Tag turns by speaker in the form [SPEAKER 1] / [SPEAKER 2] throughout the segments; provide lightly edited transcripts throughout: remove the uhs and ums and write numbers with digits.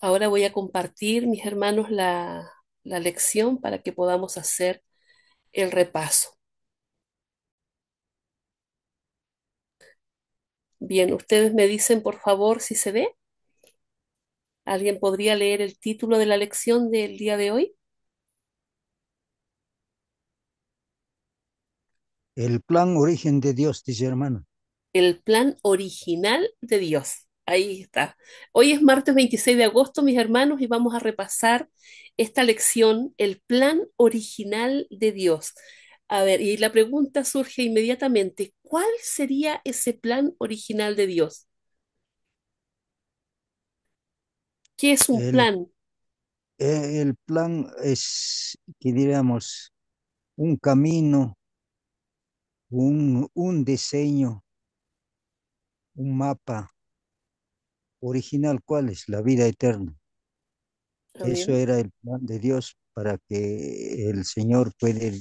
[SPEAKER 1] Ahora voy a compartir, mis hermanos, la lección para que podamos hacer el repaso. Bien, ustedes me dicen, por favor, si se ve. ¿Alguien podría leer el título de la lección del día de hoy?
[SPEAKER 2] El plan origen de Dios, dice hermano.
[SPEAKER 1] El plan original de Dios. Ahí está. Hoy es martes 26 de agosto, mis hermanos, y vamos a repasar esta lección, el plan original de Dios. A ver, y la pregunta surge inmediatamente, ¿cuál sería ese plan original de Dios? ¿Qué es un
[SPEAKER 2] El,
[SPEAKER 1] plan?
[SPEAKER 2] el plan es, que diríamos, un camino, un diseño, un mapa original. ¿Cuál es? La vida eterna. Eso
[SPEAKER 1] Amén.
[SPEAKER 2] era el plan de Dios para que el Señor puede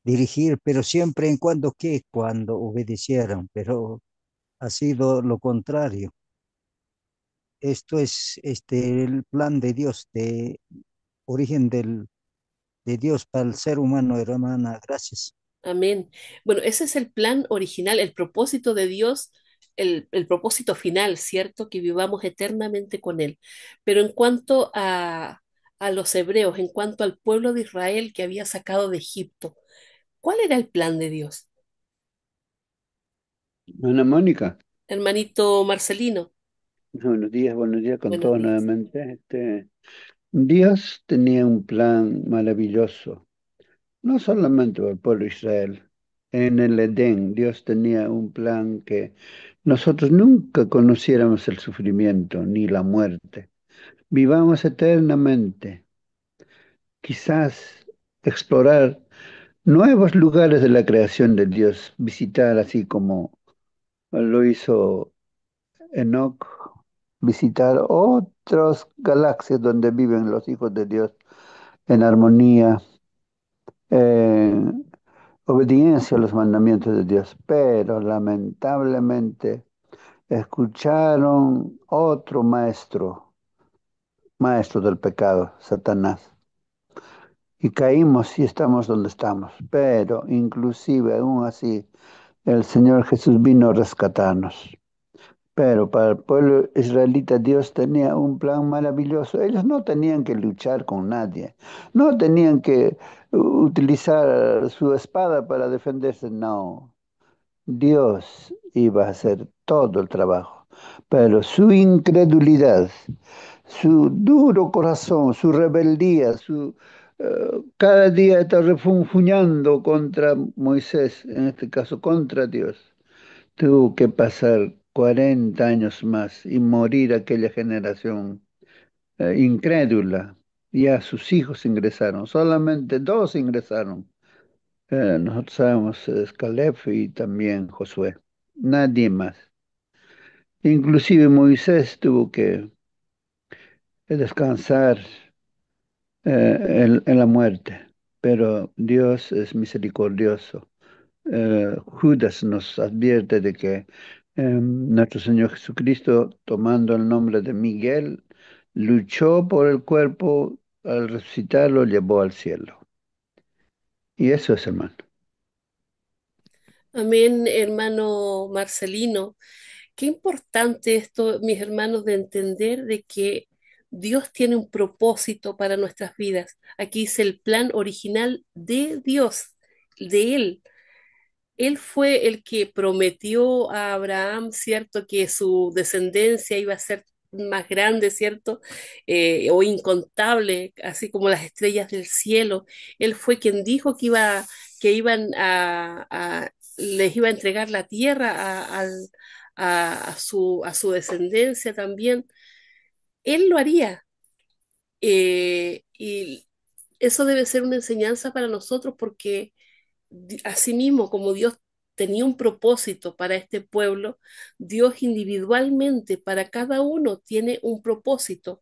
[SPEAKER 2] dirigir, pero siempre en cuando que, cuando obedecieran, pero ha sido lo contrario. Esto es el plan de Dios, de origen de Dios para el ser humano, hermana. Gracias.
[SPEAKER 1] Amén. Bueno, ese es el plan original, el propósito de Dios, el propósito final, ¿cierto? Que vivamos eternamente con Él. Pero en cuanto a los hebreos, en cuanto al pueblo de Israel que había sacado de Egipto, ¿cuál era el plan de Dios?
[SPEAKER 3] Ana Mónica,
[SPEAKER 1] Hermanito Marcelino,
[SPEAKER 3] buenos días con
[SPEAKER 1] buenos
[SPEAKER 3] todos
[SPEAKER 1] días.
[SPEAKER 3] nuevamente. Dios tenía un plan maravilloso, no solamente para el pueblo de Israel. En el Edén, Dios tenía un plan que nosotros nunca conociéramos el sufrimiento ni la muerte. Vivamos eternamente, quizás explorar nuevos lugares de la creación de Dios, visitar así como lo hizo Enoch, visitar otras galaxias donde viven los hijos de Dios en armonía, en obediencia a los mandamientos de Dios. Pero lamentablemente escucharon otro maestro, maestro del pecado, Satanás. Y caímos y estamos donde estamos. Pero inclusive aún así, el Señor Jesús vino a rescatarnos. Pero para el pueblo israelita Dios tenía un plan maravilloso. Ellos no tenían que luchar con nadie, no tenían que utilizar su espada para defenderse, no. Dios iba a hacer todo el trabajo, pero su incredulidad, su duro corazón, su rebeldía, cada día está refunfuñando contra Moisés, en este caso contra Dios. Tuvo que pasar 40 años más y morir aquella generación incrédula. Ya sus hijos ingresaron, solamente dos ingresaron. Nosotros sabemos, es Caleb y también Josué, nadie más. Inclusive Moisés tuvo que descansar en la muerte, pero Dios es misericordioso. Judas nos advierte de que nuestro Señor Jesucristo, tomando el nombre de Miguel, luchó por el cuerpo, al resucitar lo llevó al cielo. Y eso es, hermano.
[SPEAKER 1] Amén, hermano Marcelino. Qué importante esto, mis hermanos, de entender de que Dios tiene un propósito para nuestras vidas. Aquí dice el plan original de Dios, de Él. Él fue el que prometió a Abraham, ¿cierto?, que su descendencia iba a ser más grande, ¿cierto? O incontable, así como las estrellas del cielo. Él fue quien dijo que iban les iba a entregar la tierra a su descendencia también. Él lo haría. Y eso debe ser una enseñanza para nosotros porque asimismo, como Dios tenía un propósito para este pueblo, Dios individualmente para cada uno tiene un propósito.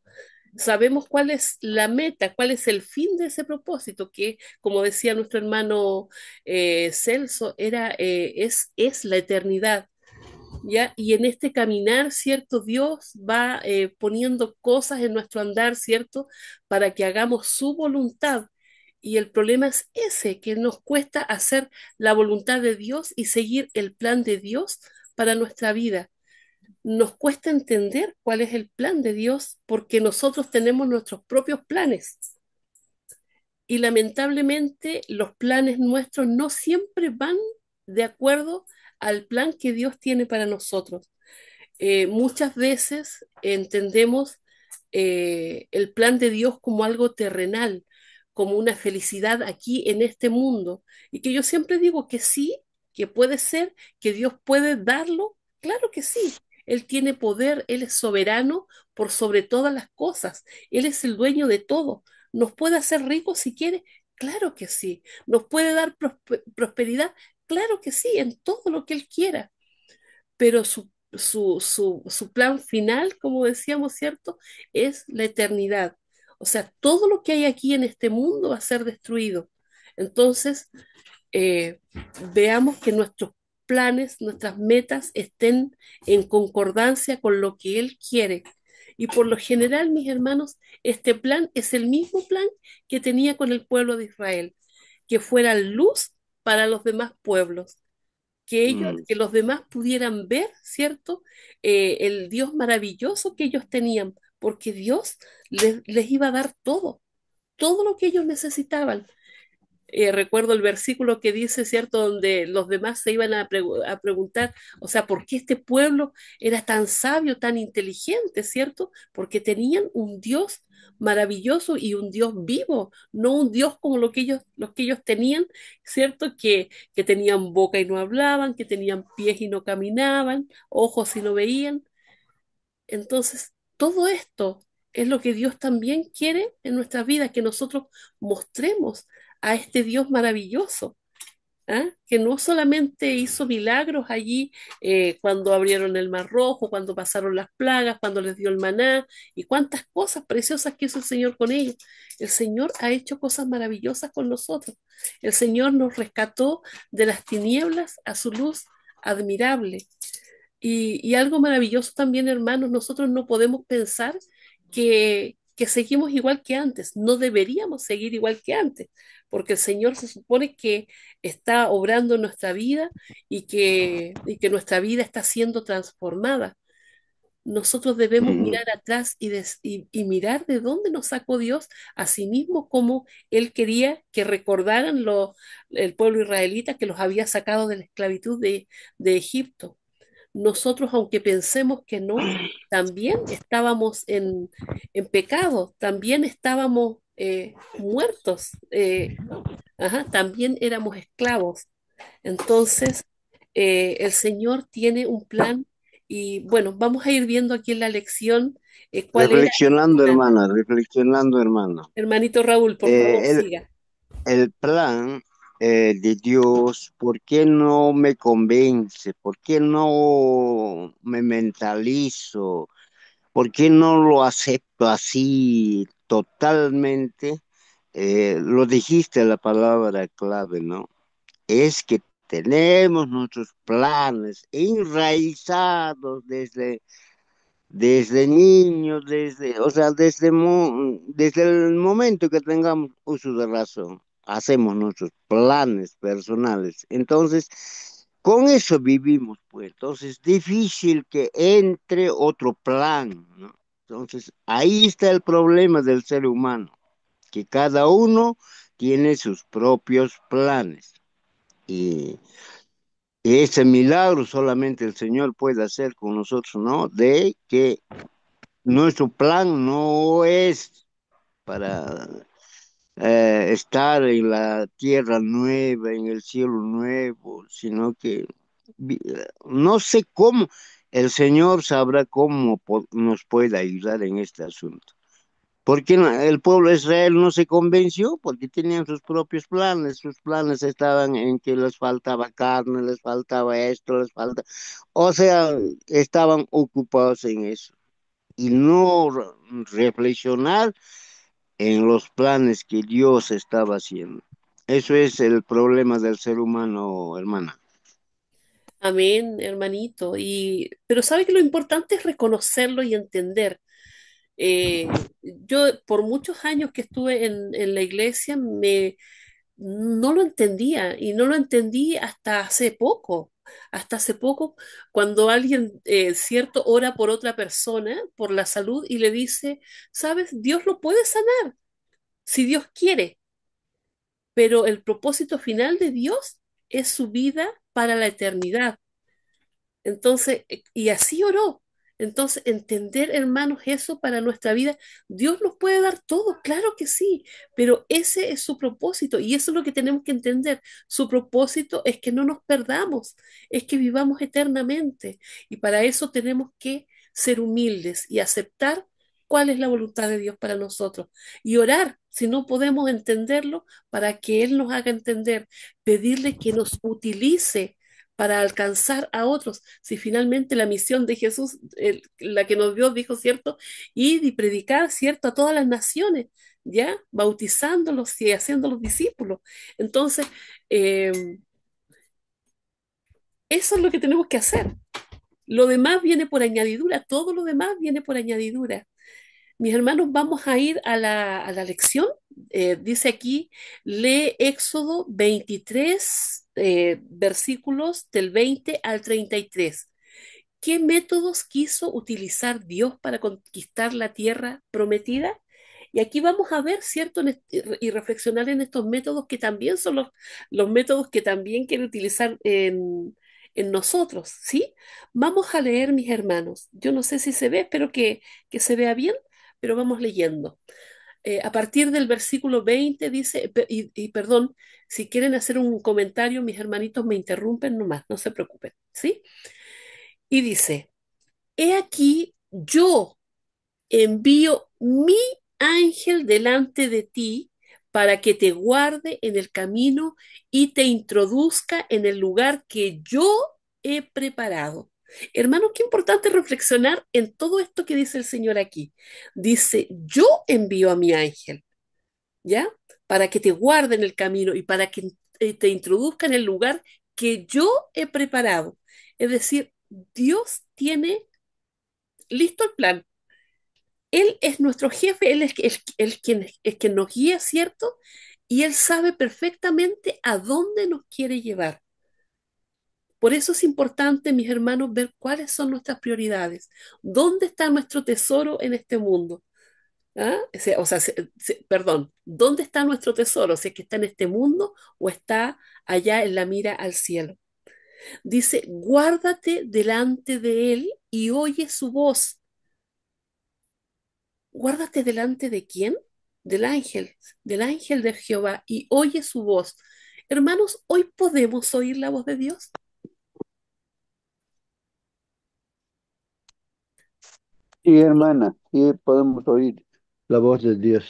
[SPEAKER 1] Sabemos cuál es la meta, cuál es el fin de ese propósito, que como decía nuestro hermano Celso, es la eternidad. ¿ya? Y en este caminar, ¿cierto? Dios va poniendo cosas en nuestro andar, ¿cierto? Para que hagamos su voluntad. Y el problema es ese, que nos cuesta hacer la voluntad de Dios y seguir el plan de Dios para nuestra vida. Nos cuesta entender cuál es el plan de Dios porque nosotros tenemos nuestros propios planes. Y lamentablemente los planes nuestros no siempre van de acuerdo al plan que Dios tiene para nosotros. Muchas veces entendemos el plan de Dios como algo terrenal, como una felicidad aquí en este mundo. Y que yo siempre digo que sí, que puede ser, que Dios puede darlo. Claro que sí. Él tiene poder, Él es soberano por sobre todas las cosas. Él es el dueño de todo. ¿Nos puede hacer ricos si quiere? Claro que sí. ¿Nos puede dar prosperidad? Claro que sí, en todo lo que Él quiera, pero su plan final, como decíamos, ¿cierto? Es la eternidad. O sea, todo lo que hay aquí en este mundo va a ser destruido. Entonces, eh, veamos que nuestros planes, nuestras metas estén en concordancia con lo que Él quiere. Y por lo general, mis hermanos, este plan es el mismo plan que tenía con el pueblo de Israel, que fuera luz para los demás pueblos, que ellos,
[SPEAKER 4] Mm,
[SPEAKER 1] que los demás pudieran ver, ¿cierto? El Dios maravilloso que ellos tenían, porque Dios les iba a dar todo, todo lo que ellos necesitaban. Recuerdo el versículo que dice, ¿cierto?, donde los demás se iban a preguntar, o sea, ¿por qué este pueblo era tan sabio, tan inteligente? ¿Cierto? Porque tenían un Dios maravilloso y un Dios vivo, no un Dios como los que ellos tenían, ¿cierto? Que tenían boca y no hablaban, que tenían pies y no caminaban, ojos y no veían. Entonces, todo esto es lo que Dios también quiere en nuestras vidas, que nosotros mostremos a este Dios maravilloso, ¿ah? Que no solamente hizo milagros allí cuando abrieron el Mar Rojo, cuando pasaron las plagas, cuando les dio el maná y cuántas cosas preciosas que hizo el Señor con ellos. El Señor ha hecho cosas maravillosas con nosotros. El Señor nos rescató de las tinieblas a su luz admirable. Y algo maravilloso también, hermanos, nosotros no podemos pensar que seguimos igual que antes, no deberíamos seguir igual que antes, porque el Señor se supone que está obrando en nuestra vida y que nuestra vida está siendo transformada. Nosotros debemos
[SPEAKER 4] mm.
[SPEAKER 1] mirar atrás y mirar de dónde nos sacó Dios, mismo como Él quería que recordaran el pueblo israelita que los había sacado de la esclavitud de Egipto. Nosotros, aunque pensemos que no, también estábamos en pecado, también estábamos muertos, ajá, también éramos esclavos. Entonces, el Señor tiene un plan y bueno, vamos a ir viendo aquí en la lección cuál era. Ah,
[SPEAKER 4] Reflexionando, hermana.
[SPEAKER 1] hermanito Raúl, por favor,
[SPEAKER 4] Eh, el,
[SPEAKER 1] siga.
[SPEAKER 4] el plan de Dios, ¿por qué no me convence? ¿Por qué no me mentalizo? ¿Por qué no lo acepto así totalmente? Lo dijiste la palabra clave, ¿no? Es que tenemos nuestros planes enraizados desde niños, o sea, desde el momento que tengamos uso de razón, hacemos nuestros planes personales. Entonces, con eso vivimos, pues. Entonces, difícil que entre otro plan, ¿no? Entonces, ahí está el problema del ser humano, que cada uno tiene sus propios planes. Y ese milagro solamente el Señor puede hacer con nosotros, ¿no? De que nuestro plan no es para estar en la tierra nueva, en el cielo nuevo, sino que no sé cómo, el Señor sabrá cómo nos puede ayudar en este asunto. Porque el pueblo de Israel no se convenció, porque tenían sus propios planes. Sus planes estaban en que les faltaba carne, les faltaba esto, les falta. O sea, estaban ocupados en eso y no reflexionar en los planes que Dios estaba haciendo. Eso es el problema del ser humano, hermana.
[SPEAKER 1] Amén, hermanito. Pero sabe que lo importante es reconocerlo y entender. Yo por muchos años que estuve en la iglesia no lo entendía y no lo entendí hasta hace poco. Hasta hace poco, cuando alguien, cierto, ora por otra persona, por la salud, y le dice, sabes, Dios lo puede sanar, si Dios quiere, pero el propósito final de Dios es su vida para la eternidad. Entonces, y así oró. Entonces, entender, hermanos, eso para nuestra vida, Dios nos puede dar todo, claro que sí, pero ese es su propósito y eso es lo que tenemos que entender. Su propósito es que no nos perdamos, es que vivamos eternamente y para eso tenemos que ser humildes y aceptar cuál es la voluntad de Dios para nosotros y orar, si no podemos entenderlo, para que Él nos haga entender, pedirle que nos utilice para alcanzar a otros. Si finalmente la misión de Jesús, la que nos dio, dijo, ¿cierto? Ir y predicar, ¿cierto? A todas las naciones, ¿ya? Bautizándolos y haciéndolos discípulos. Entonces, eh, eso es lo que tenemos que hacer. Lo demás viene por añadidura, todo lo demás viene por añadidura. Mis hermanos, vamos a ir a la lección. Dice aquí, lee Éxodo 23, versículos del 20 al 33. ¿Qué métodos quiso utilizar Dios para conquistar la tierra prometida? Y aquí vamos a ver, ¿cierto? Y reflexionar en estos métodos que también son los métodos que también quiere utilizar en nosotros, ¿sí? Vamos a leer, mis hermanos. Yo no sé si se ve, espero que se vea bien, pero vamos leyendo. A partir del versículo 20 dice, y perdón, si quieren hacer un comentario, mis hermanitos me interrumpen nomás, no se preocupen, ¿sí? Y dice, he aquí, yo envío mi ángel delante de ti para que te guarde en el camino y te introduzca en el lugar que yo he preparado. Hermanos, qué importante reflexionar en todo esto que dice el Señor aquí. Dice, yo envío a mi ángel, ¿ya? Para que te guarde en el camino y para que te introduzca en el lugar que yo he preparado. Es decir, Dios tiene listo el plan. Él es nuestro jefe, Él es quien nos guía, ¿cierto? Y Él sabe perfectamente a dónde nos quiere llevar. Por eso es importante, mis hermanos, ver cuáles son nuestras prioridades. ¿Dónde está nuestro tesoro en este mundo? ¿Ah? Perdón, ¿dónde está nuestro tesoro? Si es que está en este mundo o está allá en la mira al cielo. Dice, guárdate delante de Él y oye su voz. Guárdate delante de quién? Del ángel de Jehová, y oye su voz. Hermanos, hoy podemos oír la voz de Dios.
[SPEAKER 3] Y hermana, y podemos oír la voz de Dios.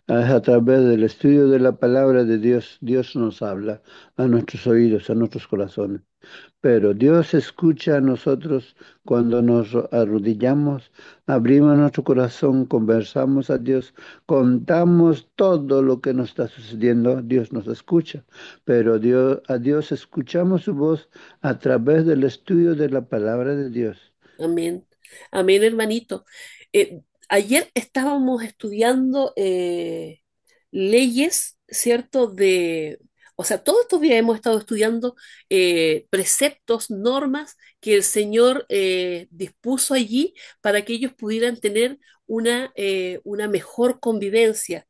[SPEAKER 3] A través del estudio de la palabra de Dios, Dios nos habla a nuestros oídos, a nuestros corazones. Pero Dios escucha a nosotros cuando nos arrodillamos, abrimos nuestro corazón, conversamos a Dios, contamos todo lo que nos está sucediendo, Dios nos escucha. Pero a Dios escuchamos su voz a través del estudio de la palabra de Dios.
[SPEAKER 1] Amén. Amén, hermanito. Ayer estábamos estudiando leyes, ¿cierto? O sea, todos estos días hemos estado estudiando preceptos, normas que el Señor dispuso allí para que ellos pudieran tener una mejor convivencia.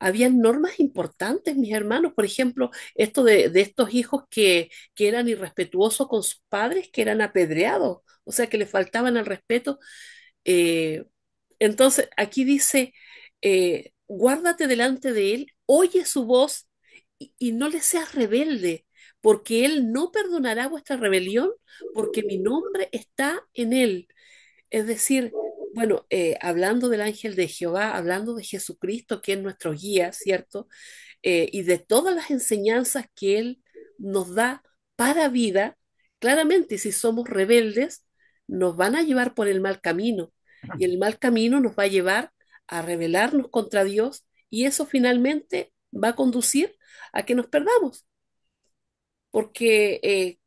[SPEAKER 1] Habían normas importantes, mis hermanos, por ejemplo, esto de estos hijos que eran irrespetuosos con sus padres, que eran apedreados, o sea, que le faltaban al respeto. Eh, entonces, aquí dice, guárdate delante de él, oye su voz y no le seas rebelde, porque él no perdonará vuestra rebelión, porque mi nombre está en él. Es decir, bueno, hablando del ángel de Jehová, hablando de Jesucristo, que es nuestro guía, ¿cierto? Y de todas las enseñanzas que Él nos da para vida, claramente si somos rebeldes, nos van a llevar por el mal camino. Y el mal camino nos va a llevar a rebelarnos contra Dios y eso finalmente va a conducir a que nos perdamos. Porque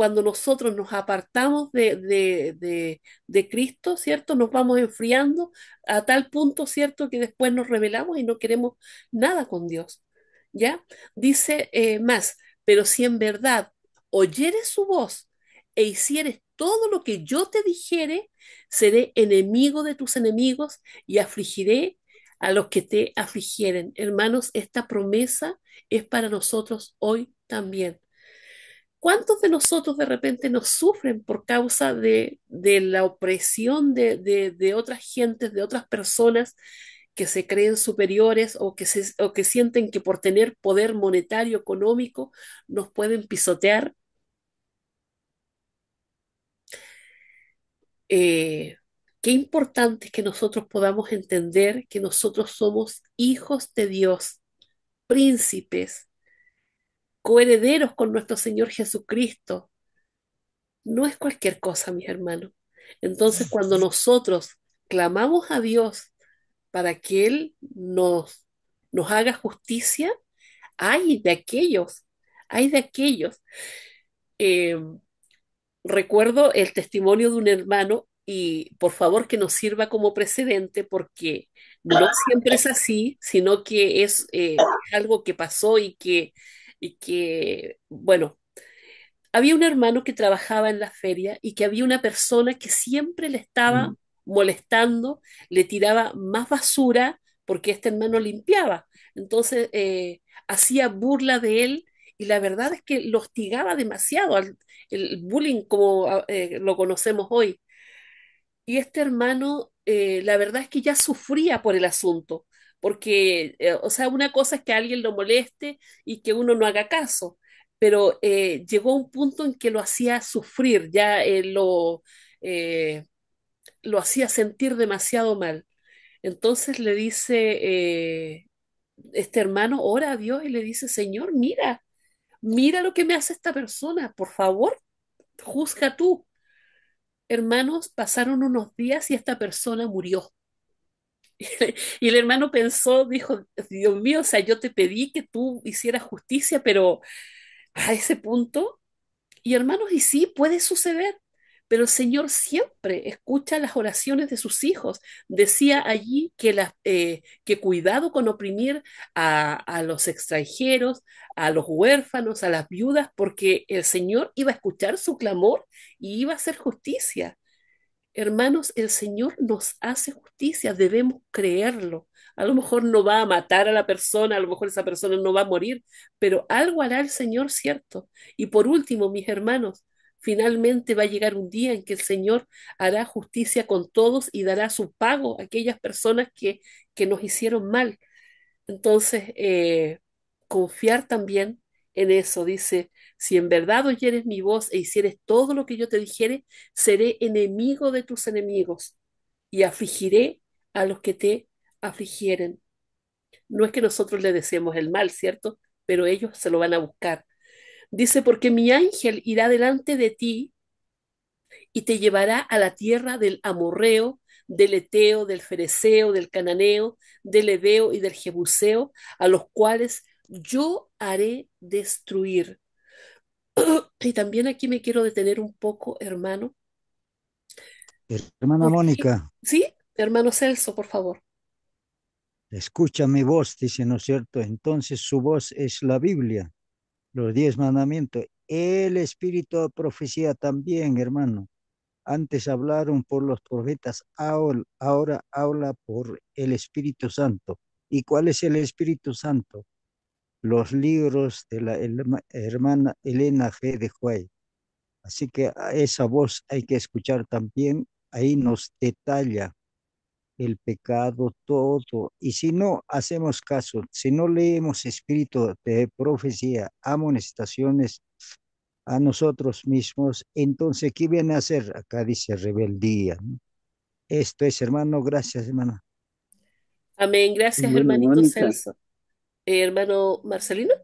[SPEAKER 1] cuando nosotros nos apartamos de Cristo, ¿cierto? Nos vamos enfriando a tal punto, ¿cierto? Que después nos rebelamos y no queremos nada con Dios, ¿ya? Dice más, pero si en verdad oyeres su voz e hicieres todo lo que yo te dijere, seré enemigo de tus enemigos y afligiré a los que te afligieren. Hermanos, esta promesa es para nosotros hoy también. ¿Cuántos de nosotros de repente nos sufren por causa de la opresión de otras gentes, de otras personas que se creen superiores o que sienten que por tener poder monetario, económico, nos pueden pisotear? Eh, Qué importante es que nosotros podamos entender que nosotros somos hijos de Dios, príncipes, coherederos con nuestro Señor Jesucristo. No es cualquier cosa, mis hermanos. Entonces, cuando nosotros clamamos a Dios para que Él nos haga justicia, hay de aquellos, hay de aquellos. Eh, Recuerdo el testimonio de un hermano y por favor que nos sirva como precedente porque no siempre es así, sino que es algo que pasó y que, bueno, había un hermano que trabajaba en la feria y que había una persona que siempre le estaba molestando, le tiraba más basura porque este hermano limpiaba. Entonces hacía burla de él y la verdad es que lo hostigaba demasiado, el bullying como lo conocemos hoy. Y este hermano, la verdad es que ya sufría por el asunto, porque, o sea, una cosa es que a alguien lo moleste y que uno no haga caso, pero llegó a un punto en que lo hacía sufrir, ya lo hacía sentir demasiado mal. Entonces le dice, este hermano ora a Dios y le dice, Señor, mira, mira lo que me hace esta persona, por favor, juzga tú. Hermanos, pasaron unos días y esta persona murió. Y el hermano pensó, dijo, Dios mío, o sea, yo te pedí que tú hicieras justicia, pero a ese punto, y hermanos, y sí, puede suceder, pero el Señor siempre escucha las oraciones de sus hijos. Decía allí que cuidado con oprimir a los extranjeros, a los huérfanos, a las viudas, porque el Señor iba a escuchar su clamor y iba a hacer justicia. Hermanos, el Señor nos hace justicia, debemos creerlo. A lo mejor no va a matar a la persona, a lo mejor esa persona no va a morir, pero algo hará el Señor, ¿cierto? Y por último, mis hermanos, finalmente va a llegar un día en que el Señor hará justicia con todos y dará su pago a aquellas personas que nos hicieron mal. Entonces, confiar también en eso. Dice, si en verdad oyeres mi voz e hicieres todo lo que yo te dijere, seré enemigo de tus enemigos y afligiré a los que te afligieren. No es que nosotros le deseemos el mal, ¿cierto? Pero ellos se lo van a buscar. Dice, porque mi ángel irá delante de ti y te llevará a la tierra del amorreo, del eteo, del fereceo, del cananeo, del heveo y del jebuseo, a los cuales yo haré destruir. Y también aquí me quiero detener un poco, hermano,
[SPEAKER 2] Hermana
[SPEAKER 1] porque,
[SPEAKER 2] Mónica,
[SPEAKER 1] sí, hermano Celso, por favor.
[SPEAKER 2] escucha mi voz, dice, ¿no es cierto? Entonces su voz es la Biblia, los 10 mandamientos. El espíritu de profecía también, hermano. Antes hablaron por los profetas, ahora habla por el Espíritu Santo. ¿Y cuál es el Espíritu Santo? Los libros de la hermana Elena G. de Huay. Así que a esa voz hay que escuchar también. Ahí nos detalla el pecado, todo. Y si no hacemos caso, si no leemos espíritu de profecía, amonestaciones a nosotros mismos, entonces, ¿qué viene a hacer? Acá dice rebeldía, ¿no? Esto es, hermano, gracias, hermano.
[SPEAKER 1] Amén. Gracias,
[SPEAKER 3] Bueno,
[SPEAKER 1] hermanito
[SPEAKER 3] Mónica,
[SPEAKER 1] Celso. Hermano Marcelino.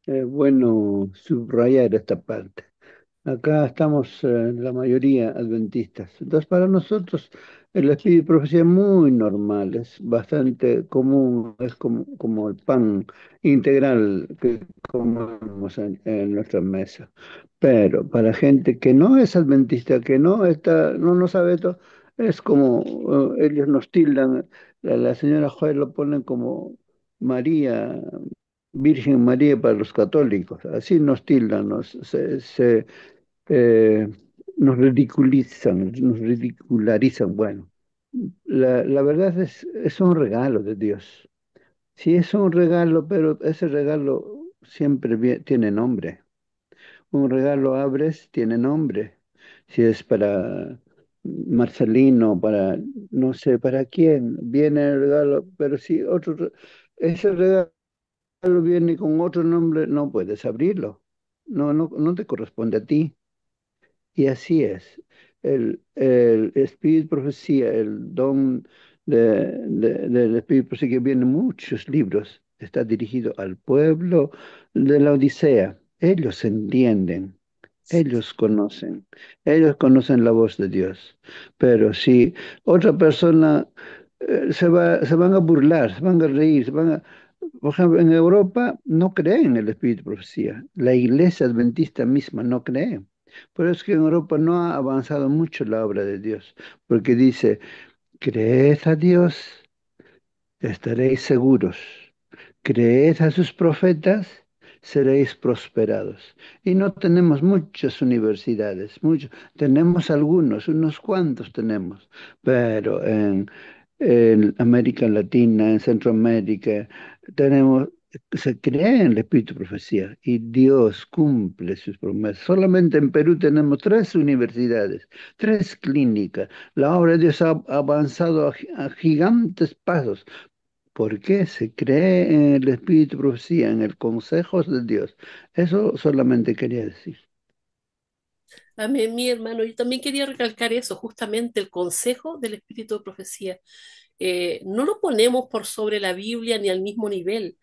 [SPEAKER 3] bueno subrayar esta parte. Acá estamos la mayoría adventistas. Entonces, para nosotros el espíritu de profecía es muy normal, es bastante común, es como el pan integral que comemos en nuestra mesa. Pero para gente que no es adventista, que no está, no sabe esto, es como ellos nos tildan, la señora Joy lo ponen como María, Virgen María para los católicos, así nos tildan, eh, nos ridicularizan. Bueno, la verdad es un regalo de Dios. Sí, es un regalo, pero ese regalo siempre tiene nombre. Un regalo abres, tiene nombre. Si es para Marcelino, para no sé para quién, viene el regalo, pero si ese regalo viene con otro nombre, no puedes abrirlo. No te corresponde a ti. Y así es. El espíritu profecía, el don del espíritu profecía que viene en muchos libros, está dirigido al pueblo de la Odisea. Ellos entienden, ellos conocen la voz de Dios. Pero si otra persona se van a burlar, se van a reír, por ejemplo, en Europa no creen en el espíritu profecía. La iglesia adventista misma no cree. Pero es que en Europa no ha avanzado mucho la obra de Dios, porque dice, creed a Dios, estaréis seguros. Creed a sus profetas, seréis prosperados. Y no tenemos muchas universidades, tenemos algunos, unos cuantos tenemos, pero en América Latina, en Centroamérica, tenemos, se cree en el espíritu de profecía y Dios cumple sus promesas. Solamente en Perú tenemos 3 universidades, 3 clínicas. La obra de Dios ha avanzado a gigantes pasos. ¿Por qué se cree en el espíritu de profecía, en el consejo de Dios? Eso solamente quería decir.
[SPEAKER 1] Amén, mi hermano. Yo también quería recalcar eso, justamente el consejo del espíritu de profecía. No lo ponemos por sobre la Biblia ni al mismo nivel.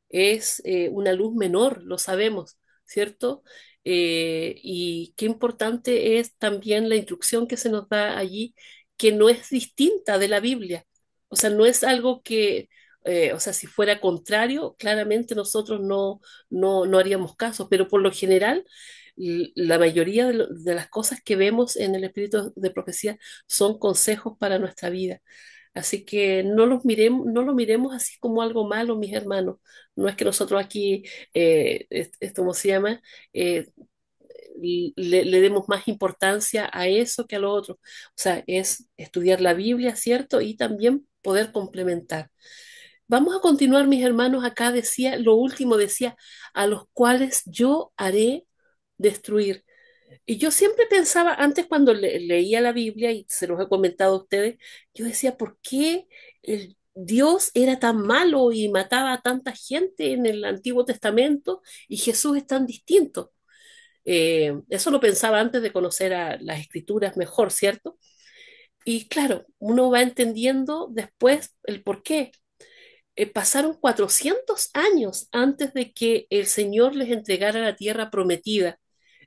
[SPEAKER 1] Es una luz menor, lo sabemos, ¿cierto? Y qué importante es también la instrucción que se nos da allí, que no es distinta de la Biblia. O sea, no es algo que, o sea, si fuera contrario, claramente nosotros no haríamos caso, pero por lo general, la mayoría de las cosas que vemos en el espíritu de profecía son consejos para nuestra vida. Así que no lo miremos así como algo malo, mis hermanos. No es que nosotros aquí, esto, ¿cómo se llama? Eh, le demos más importancia a eso que a lo otro. O sea, es estudiar la Biblia, ¿cierto? Y también poder complementar. Vamos a continuar, mis hermanos. Acá decía, lo último decía, a los cuales yo haré destruir. Y yo siempre pensaba, antes cuando leía la Biblia, y se los he comentado a ustedes, yo decía, ¿por qué Dios era tan malo y mataba a tanta gente en el Antiguo Testamento y Jesús es tan distinto? Eso lo pensaba antes de conocer a las Escrituras mejor, ¿cierto? Y claro, uno va entendiendo después el por qué. Pasaron 400 años antes de que el Señor les entregara la tierra prometida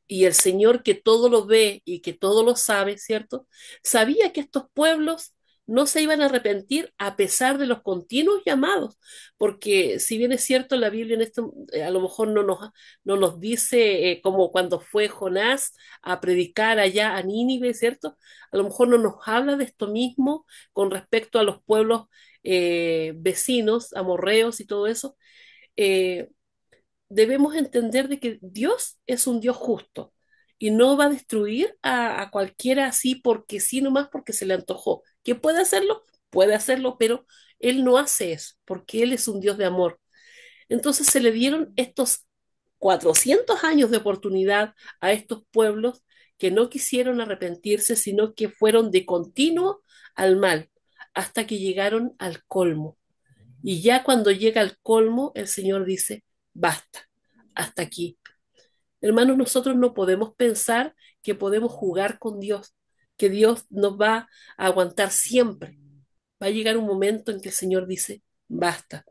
[SPEAKER 1] y el Señor que todo lo ve y que todo lo sabe, ¿cierto? Sabía que estos pueblos no se iban a arrepentir a pesar de los continuos llamados, porque si bien es cierto, la Biblia en esto a lo mejor no nos dice como cuando fue Jonás a predicar allá a Nínive, ¿cierto? A lo mejor no nos habla de esto mismo con respecto a los pueblos vecinos, amorreos y todo eso. Eh, Debemos entender de que Dios es un Dios justo y no va a destruir a cualquiera así porque sí, nomás porque se le antojó. ¿Que puede hacerlo? Puede hacerlo, pero Él no hace eso porque Él es un Dios de amor. Entonces se le dieron estos 400 años de oportunidad a estos pueblos que no quisieron arrepentirse, sino que fueron de continuo al mal hasta que llegaron al colmo. Y ya cuando llega al colmo, el Señor dice, basta, hasta aquí. Hermanos, nosotros no podemos pensar que podemos jugar con Dios, que Dios nos va a aguantar siempre. Va a llegar un momento en que el Señor dice, basta.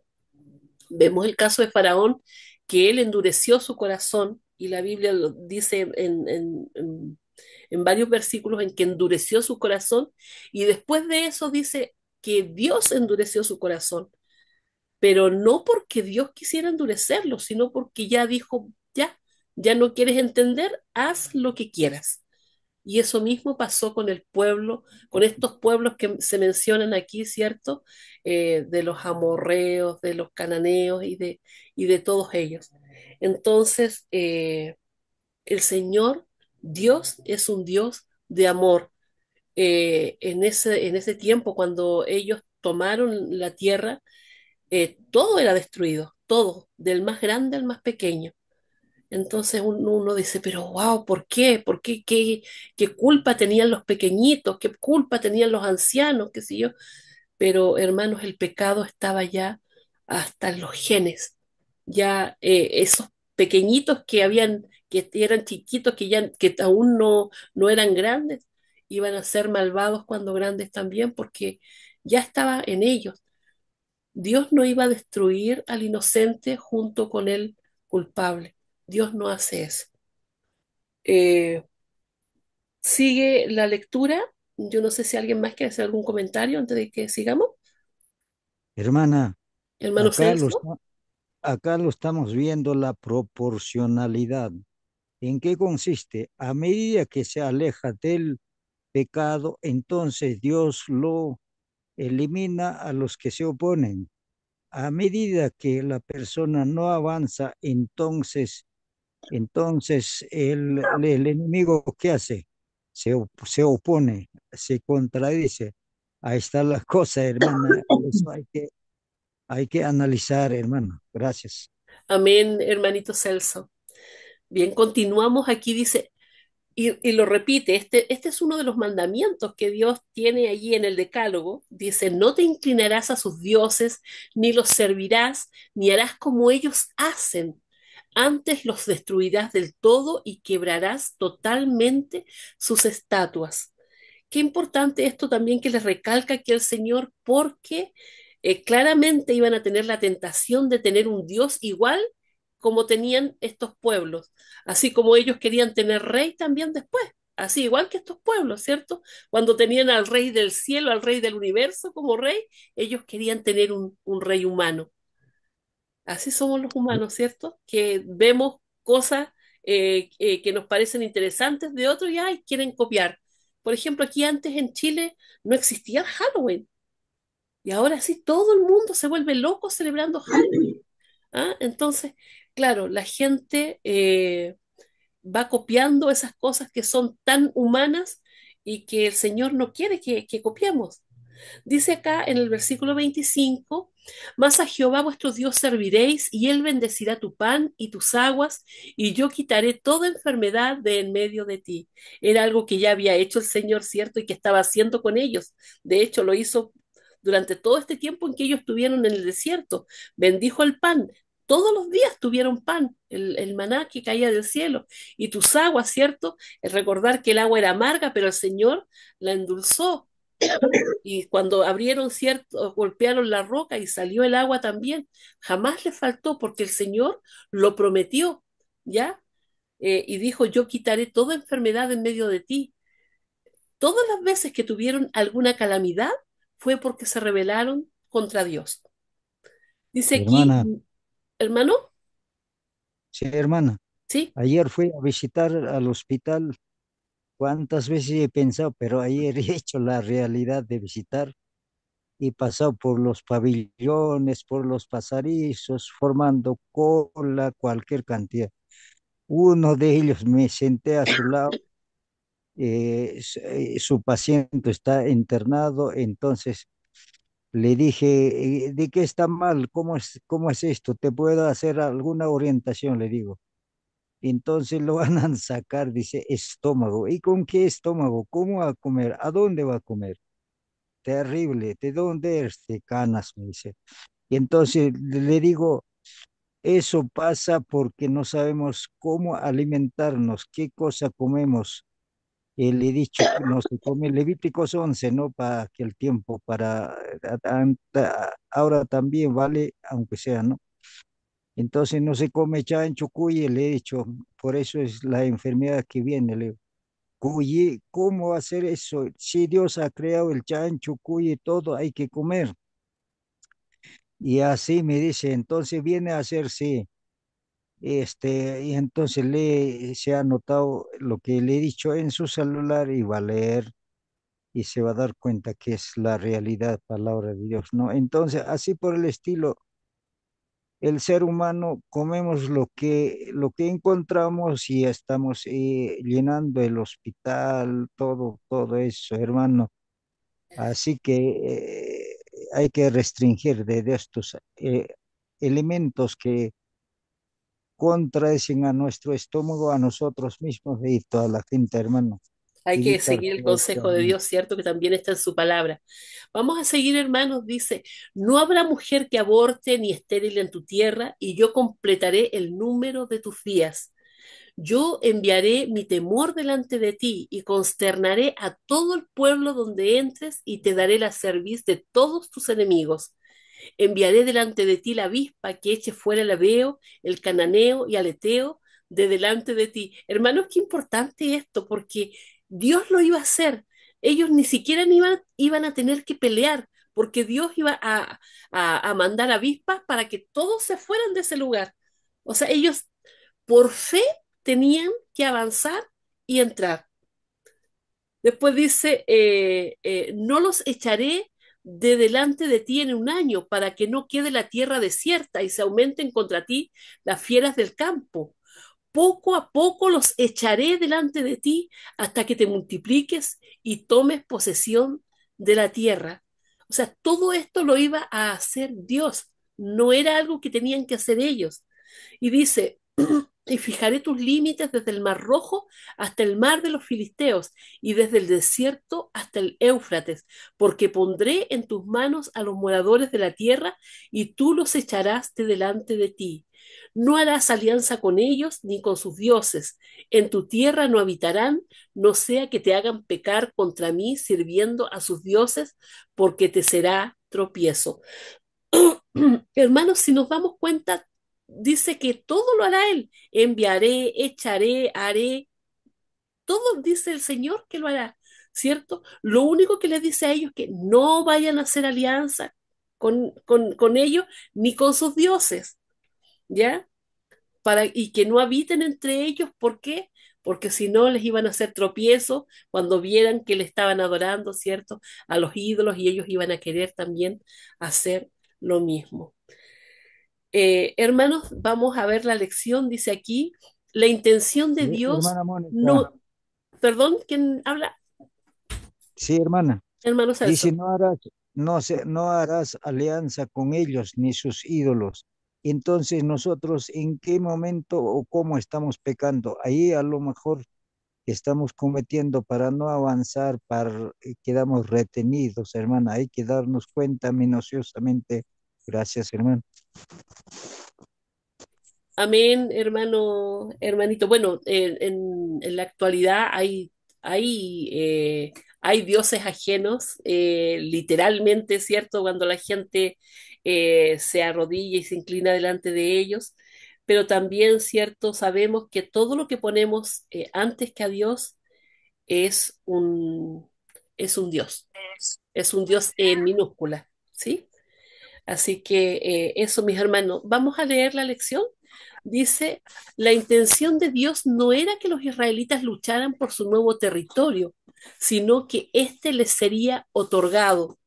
[SPEAKER 1] Vemos el caso de Faraón, que él endureció su corazón y la Biblia lo dice en varios versículos en que endureció su corazón, y después de eso dice que Dios endureció su corazón, pero no porque Dios quisiera endurecerlo, sino porque ya dijo, ya no quieres entender, haz lo que quieras. Y eso mismo pasó con el pueblo, con estos pueblos que se mencionan aquí, ¿cierto? De los amorreos, de los cananeos y de todos ellos. Entonces, el Señor, Dios, es un Dios de amor. En ese tiempo, cuando ellos tomaron la tierra, todo era destruido, todo, del más grande al más pequeño. Entonces uno dice, pero wow, ¿por qué? ¿Por qué? ¿Qué culpa tenían los pequeñitos? ¿Qué culpa tenían los ancianos? ¿Qué sé yo? Pero hermanos, el pecado estaba ya hasta en los genes. Ya esos pequeñitos que eran chiquitos, que aún no eran grandes, iban a ser malvados cuando grandes también, porque ya estaba en ellos. Dios no iba a destruir al inocente junto con el culpable. Dios no hace eso. Eh, Sigue la lectura. Yo no sé si alguien más quiere hacer algún comentario antes de que sigamos.
[SPEAKER 2] Hermana,
[SPEAKER 1] Hermano
[SPEAKER 2] acá
[SPEAKER 1] Celso.
[SPEAKER 2] acá lo estamos viendo la proporcionalidad. ¿En qué consiste? A medida que se aleja del pecado, entonces Dios lo elimina a los que se oponen. A medida que la persona no avanza, entonces el enemigo, ¿qué hace? Se opone, se contradice. Ahí está la cosa, hermana. Eso hay que analizar, hermano. Gracias.
[SPEAKER 1] Amén, hermanito Celso. Bien, continuamos aquí, dice, y lo repite, este es uno de los mandamientos que Dios tiene allí en el Decálogo. Dice, no te inclinarás a sus dioses, ni los servirás, ni harás como ellos hacen. Antes los destruirás del todo y quebrarás totalmente sus estatuas. Qué importante esto también que les recalca aquí el Señor, porque claramente iban a tener la tentación de tener un Dios igual como tenían estos pueblos, así como ellos querían tener rey también después, así igual que estos pueblos, ¿cierto? Cuando tenían al rey del cielo, al rey del universo como rey, ellos querían tener un rey humano. Así somos los humanos, ¿cierto? Que vemos cosas que nos parecen interesantes de otros y ay, quieren copiar. Por ejemplo, aquí antes en Chile no existía Halloween y ahora sí todo el mundo se vuelve loco celebrando Halloween. ¿Ah? Entonces, claro, la gente va copiando esas cosas que son tan humanas y que el Señor no quiere que copiemos. Dice acá en el versículo 25, mas a Jehová vuestro Dios serviréis y él bendecirá tu pan y tus aguas y yo quitaré toda enfermedad de en medio de ti. Era algo que ya había hecho el Señor, ¿cierto? Y que estaba haciendo con ellos. De hecho, lo hizo durante todo este tiempo en que ellos estuvieron en el desierto. Bendijo el pan. Todos los días tuvieron pan, el maná que caía del cielo, y tus aguas, ¿cierto? Es recordar que el agua era amarga, pero el Señor la endulzó y cuando abrieron cierto, golpearon la roca y salió el agua también, jamás le faltó porque el Señor lo prometió, ¿ya? Y dijo, yo quitaré toda enfermedad en medio de ti. Todas las veces que tuvieron alguna calamidad fue porque se rebelaron contra Dios. Dice aquí,
[SPEAKER 2] Hermana,
[SPEAKER 1] hermano,
[SPEAKER 2] sí, hermana.
[SPEAKER 1] ¿sí?
[SPEAKER 2] Ayer fui a visitar al hospital. ¿Cuántas veces he pensado? Pero ayer he hecho la realidad de visitar y pasado por los pabellones, por los pasarizos, formando cola, cualquier cantidad. Uno de ellos me senté a su lado, su paciente está internado, entonces le dije, ¿de qué está mal? Cómo es esto? ¿Te puedo hacer alguna orientación? Le digo. Entonces lo van a sacar, dice, estómago. ¿Y con qué estómago? ¿Cómo va a comer? ¿A dónde va a comer? Terrible. ¿De dónde eres? De Canas, me dice. Y entonces le digo, eso pasa porque no sabemos cómo alimentarnos, qué cosa comemos. Le he dicho que no se come Levíticos 11, ¿no? Para que el tiempo, ahora también vale, aunque sea, ¿no? Entonces no se come chancho, cuy, le he dicho, por eso es la enfermedad que viene. Le digo, cuy, ¿cómo va a hacer eso? Si Dios ha creado el chancho, cuy, todo hay que comer. Y así me dice, entonces viene a hacerse, y entonces se ha anotado lo que le he dicho en su celular y va a leer y se va a dar cuenta que es la realidad, palabra de Dios, ¿no? Entonces, así por el estilo, el ser humano comemos lo que encontramos y estamos llenando el hospital, todo eso, hermano. Así que hay que restringir de estos elementos que contradicen a nuestro estómago, a nosotros mismos y toda la gente, hermano.
[SPEAKER 1] Hay que
[SPEAKER 2] Evitar
[SPEAKER 1] seguir el
[SPEAKER 2] todo esto,
[SPEAKER 1] consejo de
[SPEAKER 2] hermano.
[SPEAKER 1] Dios, ¿cierto? Que también está en su palabra. Vamos a seguir, hermanos. Dice, no habrá mujer que aborte ni estéril en tu tierra, y yo completaré el número de tus días. Yo enviaré mi temor delante de ti y consternaré a todo el pueblo donde entres y te daré la cerviz de todos tus enemigos. Enviaré delante de ti la avispa que eche fuera el Ebeo, el Cananeo y al Eteo de delante de ti. Hermanos, qué importante esto, porque Dios lo iba a hacer. Ellos ni siquiera iban a tener que pelear, porque Dios iba a mandar avispas para que todos se fueran de ese lugar. O sea, ellos por fe tenían que avanzar y entrar. Después dice, no los echaré de delante de ti en un año para que no quede la tierra desierta y se aumenten contra ti las fieras del campo. Poco a poco los echaré delante de ti hasta que te multipliques y tomes posesión de la tierra. O sea, todo esto lo iba a hacer Dios, no era algo que tenían que hacer ellos. Y dice, y fijaré tus límites desde el mar Rojo hasta el mar de los Filisteos y desde el desierto hasta el Éufrates, porque pondré en tus manos a los moradores de la tierra y tú los echarás de delante de ti. No harás alianza con ellos ni con sus dioses. En tu tierra no habitarán, no sea que te hagan pecar contra mí sirviendo a sus dioses, porque te será tropiezo. Hermanos, si nos damos cuenta, dice que todo lo hará Él. Enviaré, echaré, haré. Todo dice el Señor que lo hará, ¿cierto? Lo único que les dice a ellos es que no vayan a hacer alianza con ellos ni con sus dioses, ¿ya? Y que no habiten entre ellos, ¿por qué? Porque si no les iban a hacer tropiezo cuando vieran que le estaban adorando, ¿cierto? A los ídolos y ellos iban a querer también hacer lo mismo. Hermanos, vamos a ver la lección, dice aquí, la intención de Dios
[SPEAKER 2] Hermana Mónica,
[SPEAKER 1] no, perdón, ¿quién habla?
[SPEAKER 2] sí, hermana.
[SPEAKER 1] Hermano
[SPEAKER 2] Dice,
[SPEAKER 1] Celso.
[SPEAKER 2] no harás alianza con ellos ni sus ídolos. Entonces, nosotros, ¿en qué momento o cómo estamos pecando? Ahí a lo mejor estamos cometiendo para no avanzar, quedamos retenidos, hermana. Hay que darnos cuenta minuciosamente. Gracias, hermano.
[SPEAKER 1] Amén, hermano, hermanito. Bueno, en la actualidad hay dioses ajenos, literalmente, ¿cierto? Cuando la gente se arrodilla y se inclina delante de ellos, pero también, ¿cierto? Sabemos que todo lo que ponemos antes que a Dios es es un Dios en minúscula, ¿sí? Así que eso, mis hermanos, vamos a leer la lección. Dice, la intención de Dios no era que los israelitas lucharan por su nuevo territorio, sino que éste les sería otorgado.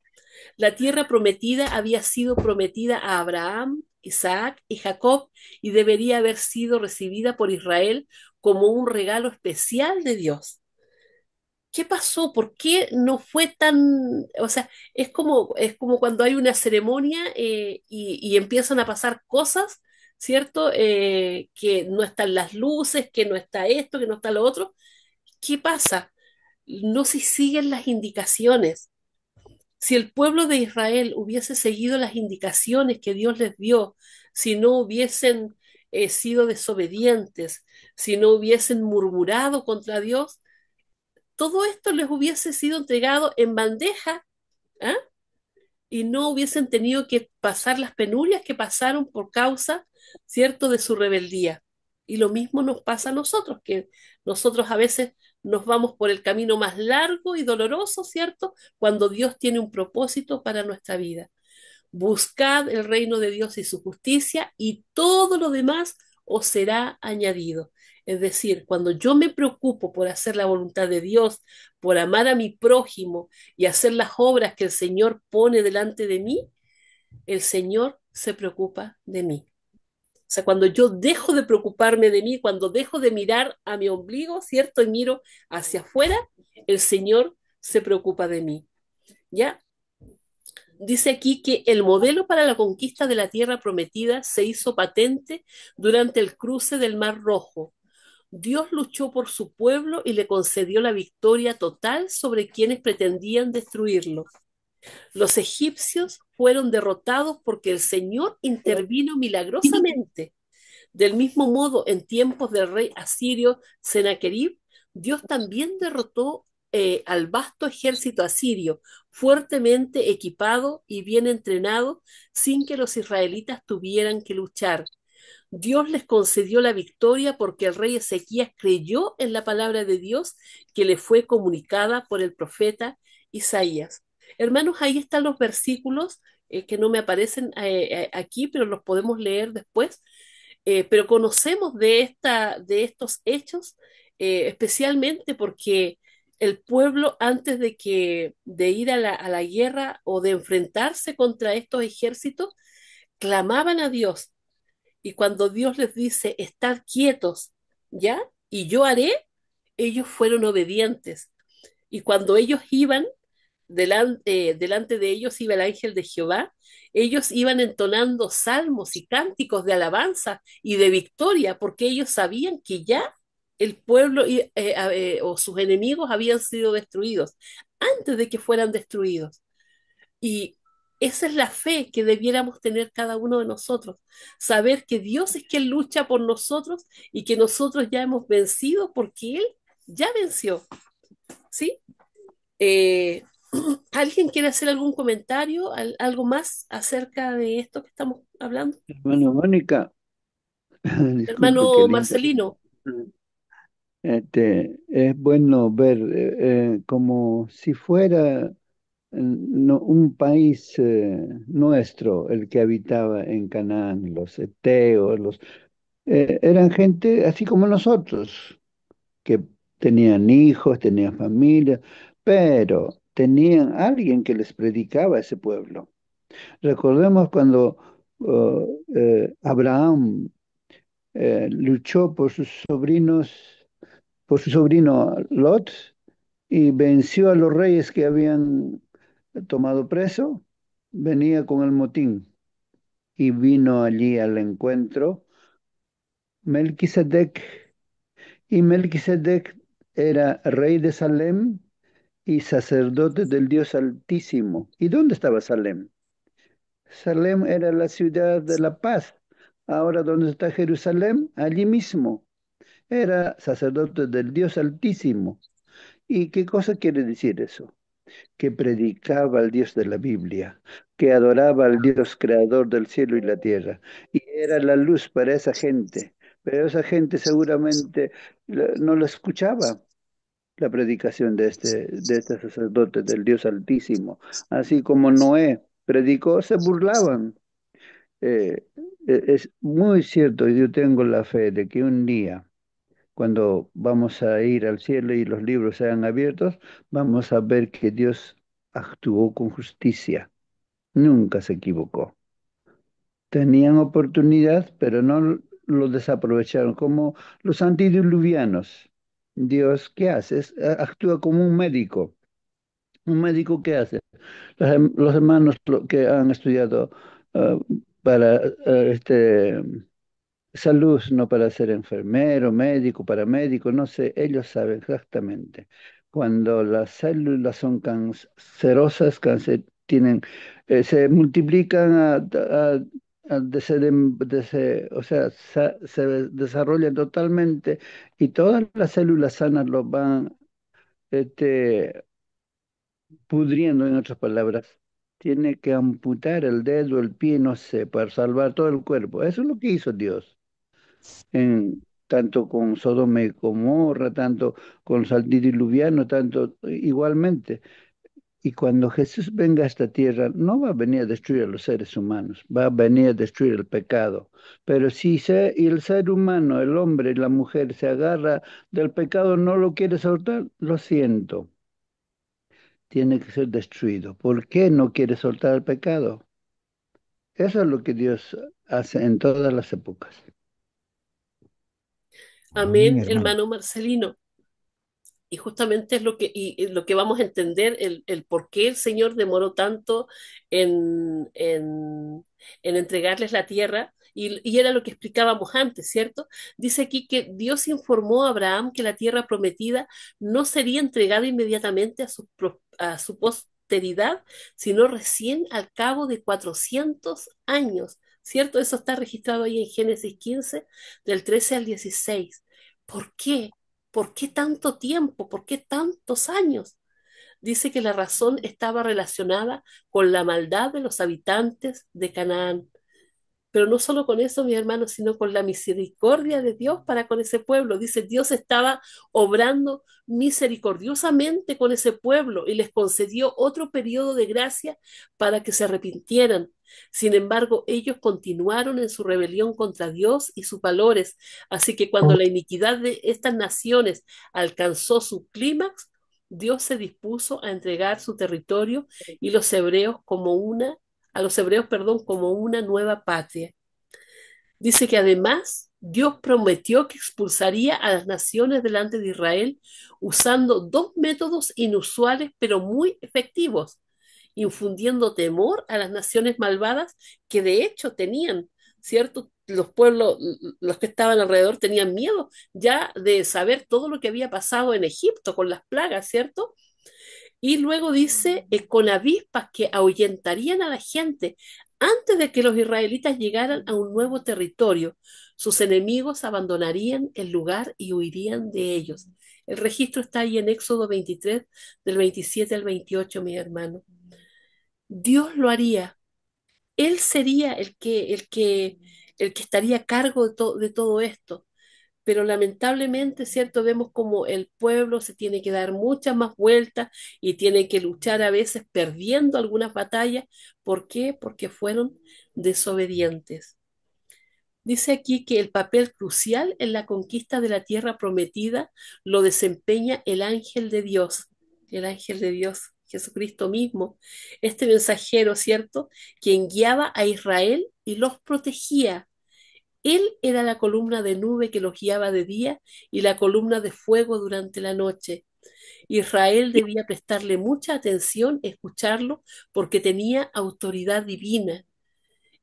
[SPEAKER 1] La tierra prometida había sido prometida a Abraham, Isaac y Jacob y debería haber sido recibida por Israel como un regalo especial de Dios. ¿Qué pasó? ¿Por qué no fue tan, o sea, es como cuando hay una ceremonia y empiezan a pasar cosas, ¿cierto? Que no están las luces, que no está esto, que no está lo otro. ¿Qué pasa? No se siguen las indicaciones. Si el pueblo de Israel hubiese seguido las indicaciones que Dios les dio, si no hubiesen sido desobedientes, si no hubiesen murmurado contra Dios, todo esto les hubiese sido entregado en bandeja, ¿ah? y no hubiesen tenido que pasar las penurias que pasaron por causa, ¿cierto?, de su rebeldía. Y lo mismo nos pasa a nosotros, que nosotros a veces nos vamos por el camino más largo y doloroso, ¿cierto?, cuando Dios tiene un propósito para nuestra vida. Buscad el reino de Dios y su justicia y todo lo demás os será añadido. Es decir, cuando yo me preocupo por hacer la voluntad de Dios, por amar a mi prójimo y hacer las obras que el Señor pone delante de mí, el Señor se preocupa de mí. O sea, cuando yo dejo de preocuparme de mí, cuando dejo de mirar a mi ombligo, ¿cierto? Y miro hacia afuera, el Señor se preocupa de mí. ¿Ya? Dice aquí que el modelo para la conquista de la tierra prometida se hizo patente durante el cruce del Mar Rojo. Dios luchó por su pueblo y le concedió la victoria total sobre quienes pretendían destruirlo. Los egipcios fueron derrotados porque el Señor intervino milagrosamente. Del mismo modo, en tiempos del rey asirio Sennacherib, Dios también derrotó al vasto ejército asirio, fuertemente equipado y bien entrenado, sin que los israelitas tuvieran que luchar. Dios les concedió la victoria porque el rey Ezequías creyó en la palabra de Dios que le fue comunicada por el profeta Isaías. Hermanos, ahí están los versículos que no me aparecen aquí, pero los podemos leer después. Pero conocemos de estos hechos, especialmente porque el pueblo, antes de ir a la guerra o de enfrentarse contra estos ejércitos, clamaban a Dios. Y cuando Dios les dice, estad quietos, ¿ya? Y yo haré, ellos fueron obedientes. Y cuando ellos iban, delante de ellos iba el ángel de Jehová, ellos iban entonando salmos y cánticos de alabanza y de victoria, porque ellos sabían que ya el pueblo o sus enemigos habían sido destruidos antes de que fueran destruidos. Y esa es la fe que debiéramos tener cada uno de nosotros, saber que Dios es quien lucha por nosotros y que nosotros ya hemos vencido porque Él ya venció, ¿sí? Eh, ¿Alguien quiere hacer algún comentario, algo más acerca de esto que estamos hablando?
[SPEAKER 3] Hermano Mónica, disculpe que
[SPEAKER 1] Hermano
[SPEAKER 3] le interrumpa.
[SPEAKER 1] Marcelino,
[SPEAKER 3] Es bueno ver como si fuera no, un país nuestro el que habitaba en Canaán, los eteos, eran gente así como nosotros, que tenían hijos, tenían familia, pero tenían alguien que les predicaba a ese pueblo. Recordemos cuando Abraham luchó por su sobrino Lot, y venció a los reyes que habían tomado preso, venía con el motín y vino allí al encuentro Melquisedec, y Melquisedec era rey de Salem y sacerdote del Dios Altísimo. ¿Y dónde estaba Salem? Salem era la ciudad de la paz. Ahora, ¿dónde está Jerusalén? Allí mismo. Era sacerdote del Dios Altísimo. ¿Y qué cosa quiere decir eso? Que predicaba al Dios de la Biblia, que adoraba al Dios creador del cielo y la tierra, y era la luz para esa gente. Pero esa gente seguramente no la escuchaba, la predicación de este sacerdote del Dios Altísimo. Así como Noé predicó, se burlaban. Es muy cierto, y yo tengo la fe de que un día, cuando vamos a ir al cielo y los libros sean abiertos, vamos a ver que Dios actuó con justicia, nunca se equivocó. Tenían oportunidad, pero no lo desaprovecharon, como los antediluvianos. Dios, ¿qué hace? Actúa como un médico. ¿Un médico qué hace? Los hermanos que han estudiado para salud, no para ser enfermero, médico, paramédico, no sé, ellos saben exactamente. Cuando las células son cancerosas, se multiplican o sea, se desarrollan totalmente y todas las células sanas los van este, pudriendo, en otras palabras. tiene que amputar el dedo, el pie, no sé, para salvar todo el cuerpo. Eso es lo que hizo Dios, tanto con Sodoma y Gomorra, tanto con los antediluvianos, tanto igualmente. Y cuando Jesús venga a esta tierra, no va a venir a destruir a los seres humanos, va a venir a destruir el pecado. Pero si y el ser humano, el hombre y la mujer se agarra del pecado, no lo quiere soltar, lo siento, tiene que ser destruido. ¿Por qué no quiere soltar el pecado? Eso es lo que Dios hace en todas las épocas.
[SPEAKER 2] Amén,
[SPEAKER 1] Amén,
[SPEAKER 2] hermano.
[SPEAKER 1] hermano Marcelino. Y justamente es lo que, y lo que vamos a entender, el por qué el Señor demoró tanto en entregarles la tierra, y era lo que explicábamos antes, ¿cierto? Dice aquí que Dios informó a Abraham que la tierra prometida no sería entregada inmediatamente a su posteridad, sino recién al cabo de 400 años, ¿cierto? Eso está registrado ahí en Génesis 15, del 13 al 16. ¿Por qué? ¿Por qué tanto tiempo? ¿Por qué tantos años? Dice que la razón estaba relacionada con la maldad de los habitantes de Canaán. Pero no solo con eso, mi hermano, sino con la misericordia de Dios para con ese pueblo. Dice, Dios estaba obrando misericordiosamente con ese pueblo y les concedió otro periodo de gracia para que se arrepintieran. Sin embargo, ellos continuaron en su rebelión contra Dios y sus valores. Así que cuando la iniquidad de estas naciones alcanzó su clímax, Dios se dispuso a entregar su territorio y los hebreos como una a los hebreos, perdón, como una nueva patria. Dice que además Dios prometió que expulsaría a las naciones delante de Israel usando dos métodos inusuales pero muy efectivos, infundiendo temor a las naciones malvadas que de hecho tenían, ¿cierto? Los pueblos, los que estaban alrededor tenían miedo ya de saber todo lo que había pasado en Egipto con las plagas, ¿cierto? Y luego dice, con avispas que ahuyentarían a la gente antes de que los israelitas llegaran a un nuevo territorio. Sus enemigos abandonarían el lugar y huirían de ellos. El registro está ahí en Éxodo 23, del 27 al 28, mi hermano. Dios lo haría. Él sería el que estaría a cargo de todo esto, pero lamentablemente, ¿cierto? Vemos como el pueblo se tiene que dar muchas más vueltas y tiene que luchar a veces perdiendo algunas batallas. ¿Por qué? Porque fueron desobedientes. Dice aquí que el papel crucial en la conquista de la tierra prometida lo desempeña el ángel de Dios, Jesucristo mismo, este mensajero, ¿cierto? Quien guiaba a Israel y los protegía. Él era la columna de nube que los guiaba de día y la columna de fuego durante la noche. Israel debía prestarle mucha atención, escucharlo, porque tenía autoridad divina.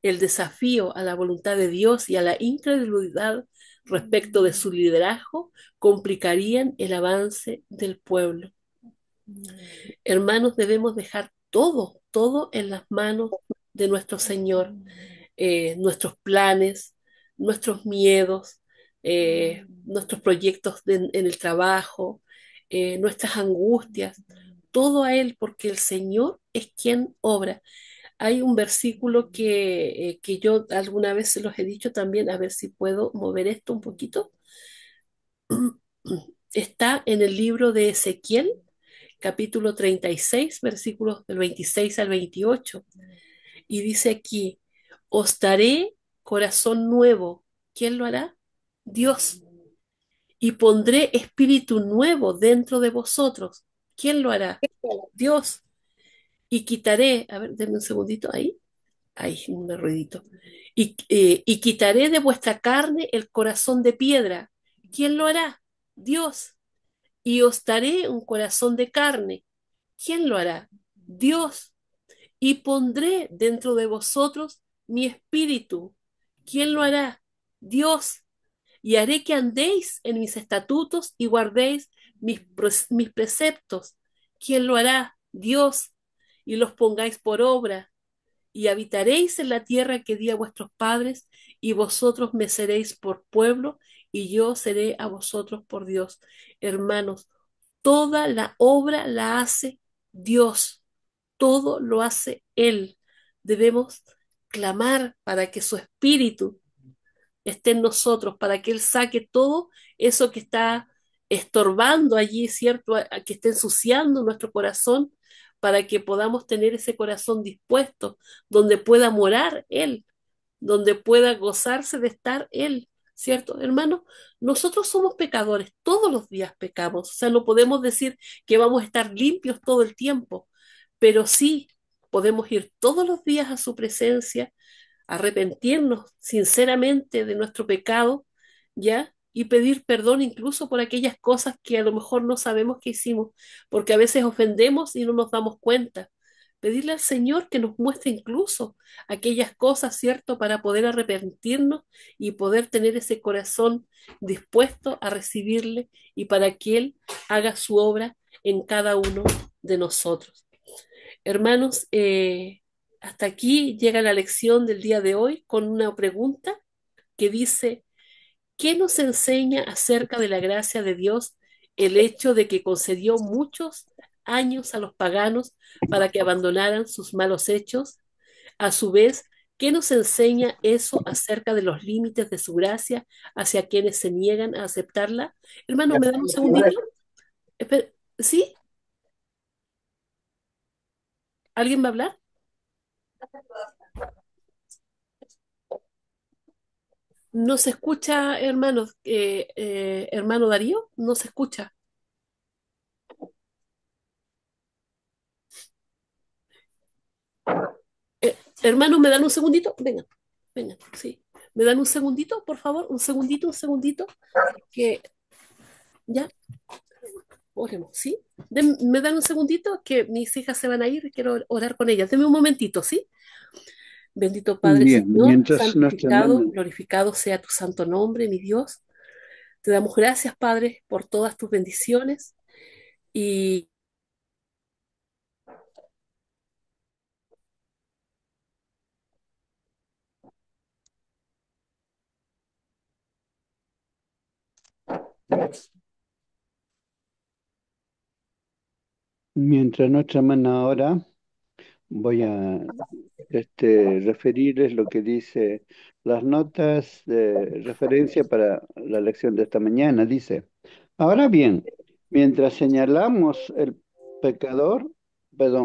[SPEAKER 1] El desafío a la voluntad de Dios y a la incredulidad respecto de su liderazgo complicarían el avance del pueblo. Hermanos, debemos dejar todo, todo en las manos de nuestro Señor, nuestros planes, nuestros miedos, nuestros proyectos en el trabajo, nuestras angustias, todo a Él, porque el Señor es quien obra. Hay un versículo que yo alguna vez se los he dicho también, a ver si puedo mover esto un poquito. Está en el libro de Ezequiel, capítulo 36, versículos del 26 al 28. Y dice aquí, os daré corazón nuevo. ¿Quién lo hará? Dios. Y pondré espíritu nuevo dentro de vosotros. ¿Quién lo hará? Dios. Y quitaré, a ver, denme un segundito ahí. Ahí, un ruidito. Y quitaré de vuestra carne el corazón de piedra. ¿Quién lo hará? Dios. Y os daré un corazón de carne. ¿Quién lo hará? Dios. Y pondré dentro de vosotros mi espíritu. ¿Quién lo hará? Dios. Y haré que andéis en mis estatutos y guardéis mis preceptos. ¿Quién lo hará? Dios. Y los pongáis por obra. Y habitaréis en la tierra que di a vuestros padres, y vosotros me seréis por pueblo, y yo seré a vosotros por Dios. Hermanos, toda la obra la hace Dios. todo lo hace Él. Debemos clamar para que su espíritu esté en nosotros, para que Él saque todo eso que está estorbando allí, ¿cierto? Que esté ensuciando nuestro corazón, para que podamos tener ese corazón dispuesto, donde pueda morar Él, donde pueda gozarse de estar Él, ¿cierto, hermano? Nosotros somos pecadores, todos los días pecamos, o sea, no podemos decir que vamos a estar limpios todo el tiempo, pero sí podemos ir todos los días a su presencia, arrepentirnos sinceramente de nuestro pecado, ¿ya? Y pedir perdón incluso por aquellas cosas que a lo mejor no sabemos que hicimos, porque a veces ofendemos y no nos damos cuenta. Pedirle al Señor que nos muestre incluso aquellas cosas, ¿cierto? Para poder arrepentirnos y poder tener ese corazón dispuesto a recibirle y para que Él haga su obra en cada uno de nosotros. Hermanos, hasta aquí llega la lección del día de hoy con una pregunta que dice, ¿qué nos enseña acerca de la gracia de Dios el hecho de que concedió muchos años a los paganos para que abandonaran sus malos hechos? A su vez, ¿qué nos enseña eso acerca de los límites de su gracia hacia quienes se niegan a aceptarla? Hermano, ¿me dan un segundito? ¿Sí? ¿Alguien va a hablar? No se escucha, hermano, hermano Darío, no se escucha. Hermano, ¿me dan un segundito? Venga, venga, sí. ¿Me dan un segundito, por favor? Un segundito, que ya, oremos, ¿sí? ¿Me dan un segundito? Que mis hijas se van a ir y quiero orar con ellas. Deme un momentito, ¿sí? Bendito Padre
[SPEAKER 3] Bien,
[SPEAKER 1] Señor,
[SPEAKER 3] mientras nuestra
[SPEAKER 1] santificado,
[SPEAKER 3] hermana,
[SPEAKER 1] glorificado sea tu santo nombre, mi Dios. Te damos gracias, Padre, por todas tus bendiciones y
[SPEAKER 3] mientras nuestra hermana ahora, voy a referirles lo que dice las notas de referencia para la lección de esta mañana. Dice, ahora bien, mientras señalamos pecador,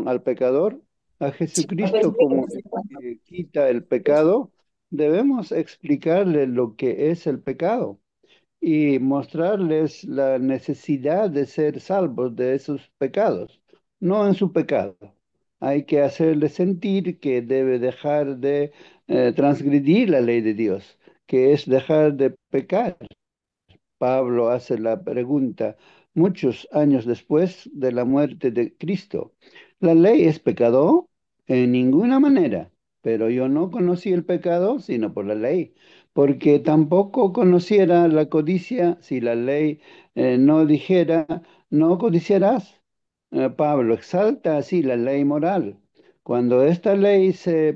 [SPEAKER 3] al pecador, a Jesucristo como el que quita el pecado, debemos explicarle lo que es el pecado y mostrarles la necesidad de ser salvos de esos pecados, no en su pecado. Hay que hacerles sentir que debe dejar de transgredir la ley de Dios, que es dejar de pecar. Pablo hace la pregunta muchos años después de la muerte de Cristo. ¿La ley es pecado? En ninguna manera, pero yo no conocí el pecado sino por la ley, porque tampoco conociera la codicia si la ley no dijera, no codiciarás. Pablo exalta así la ley moral. Cuando esta ley se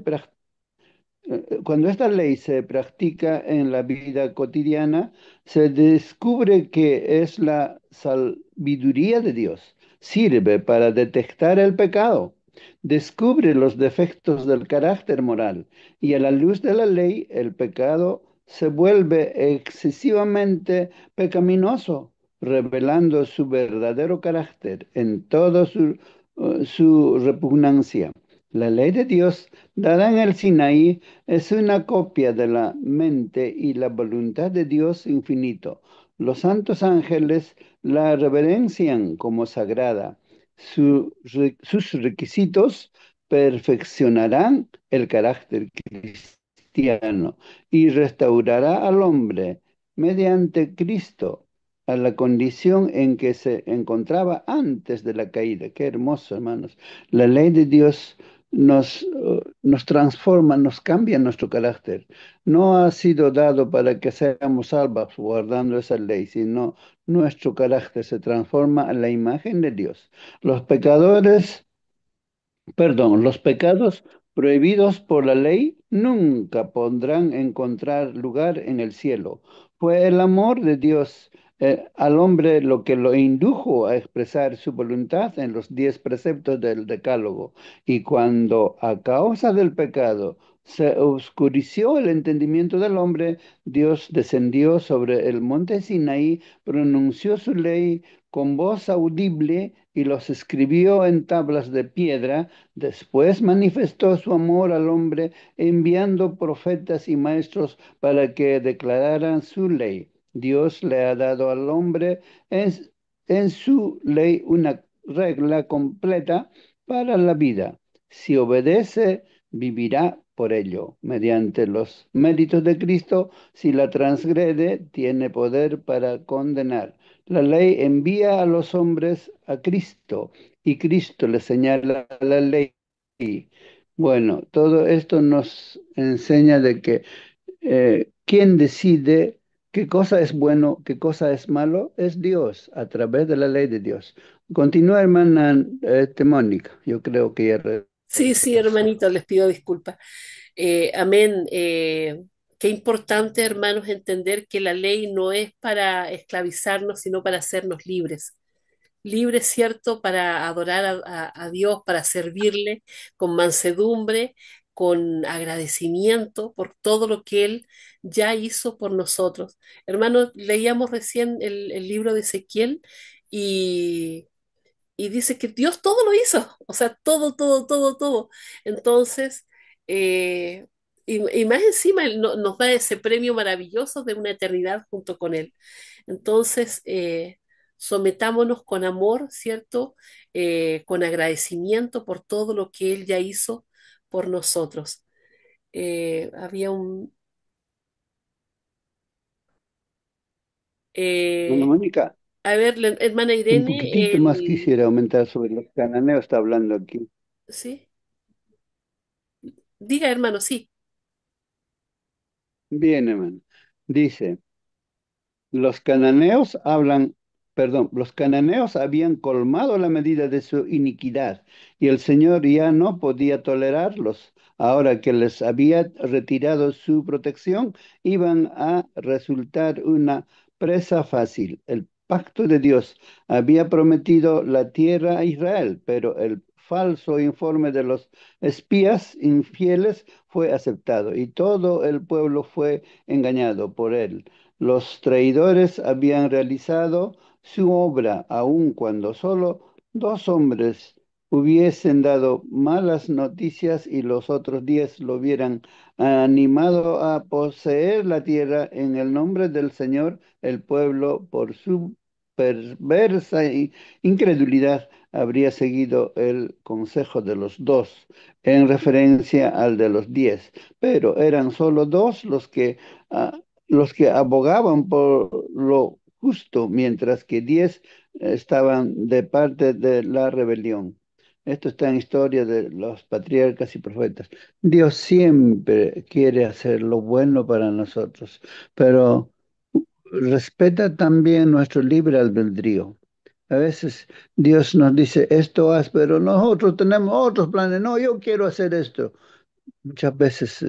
[SPEAKER 3] cuando esta ley se practica en la vida cotidiana, se descubre que es la sabiduría de Dios. Sirve para detectar el pecado, descubre los defectos del carácter moral y a la luz de la ley el pecado se vuelve excesivamente pecaminoso, revelando su verdadero carácter en toda su repugnancia. La ley de Dios dada en el Sinaí es una copia de la mente y la voluntad de Dios infinito. Los santos ángeles la reverencian como sagrada. Sus requisitos perfeccionarán el carácter cristiano y restaurará al hombre mediante Cristo a la condición en que se encontraba antes de la caída. Qué hermoso, hermanos. La ley de Dios nos transforma, nos cambia nuestro carácter. No ha sido dado para que seamos salvos guardando esa ley, sino nuestro carácter se transforma a la imagen de Dios. Los pecadores, perdón, los pecados prohibidos por la ley nunca podrán encontrar lugar en el cielo. Fue el amor de Dios al hombre lo que lo indujo a expresar su voluntad en los 10 preceptos del Decálogo. Y cuando a causa del pecado se oscureció el entendimiento del hombre, Dios descendió sobre el monte Sinaí, pronunció su ley con voz audible y los escribió en tablas de piedra. Después manifestó su amor al hombre enviando profetas y maestros para que declararan su ley. Dios le ha dado al hombre en, en su ley una regla completa para la vida. Si obedece, vivirá por ello. Mediante los méritos de Cristo, si la transgrede, tiene poder para condenar. La ley envía a los hombres a Cristo y Cristo le señala la ley. Bueno, todo esto nos enseña de que quien decide qué cosa es bueno, qué cosa es malo, es Dios, a través de la ley de Dios. Continúa, hermana Mónica. Yo creo que ya
[SPEAKER 1] Sí, sí,
[SPEAKER 3] regresó.
[SPEAKER 1] hermanito, les pido disculpas. Amén. Qué importante, hermanos, entender que la ley no es para esclavizarnos, sino para hacernos libres. Libres, ¿cierto? Para adorar a Dios, para servirle con mansedumbre, con agradecimiento por todo lo que Él ya hizo por nosotros. Hermanos, leíamos recién el libro de Ezequiel y y dice que Dios todo lo hizo, o sea, todo, todo, todo, todo. Entonces, eh, y más encima Él nos da ese premio maravilloso de una eternidad junto con Él. Entonces, sometámonos con amor, ¿cierto? Con agradecimiento por todo lo que Él ya hizo por nosotros. Había un...
[SPEAKER 3] Hermana
[SPEAKER 1] eh,
[SPEAKER 3] Mónica,
[SPEAKER 1] a ver, la hermana
[SPEAKER 3] un
[SPEAKER 1] Irene,
[SPEAKER 3] poquitito más quisiera aumentar sobre los cananeos, está hablando aquí.
[SPEAKER 1] ¿sí? Diga, hermano, sí.
[SPEAKER 3] Bien, hermano. Dice. Los cananeos hablan, perdón, los cananeos habían colmado la medida de su iniquidad y el Señor ya no podía tolerarlos. Ahora que les había retirado su protección, iban a resultar una presa fácil. El pacto de Dios había prometido la tierra a Israel, pero el falso informe de los espías infieles fue aceptado y todo el pueblo fue engañado por él. Los traidores habían realizado su obra, aun cuando solo 2 hombres hubiesen dado malas noticias y los otros 10 lo hubieran animado a poseer la tierra en el nombre del Señor, el pueblo, por su perversa incredulidad, habría seguido el consejo de los 2 en referencia al de los 10, pero eran solo 2 ah, los que abogaban por lo justo, mientras que 10 estaban de parte de la rebelión. Esto está en historia de los patriarcas y profetas. Dios siempre quiere hacer lo bueno para nosotros, pero respeta también nuestro libre albedrío. A veces Dios nos dice, esto haz, pero nosotros tenemos otros planes. No, yo quiero hacer esto. Muchas veces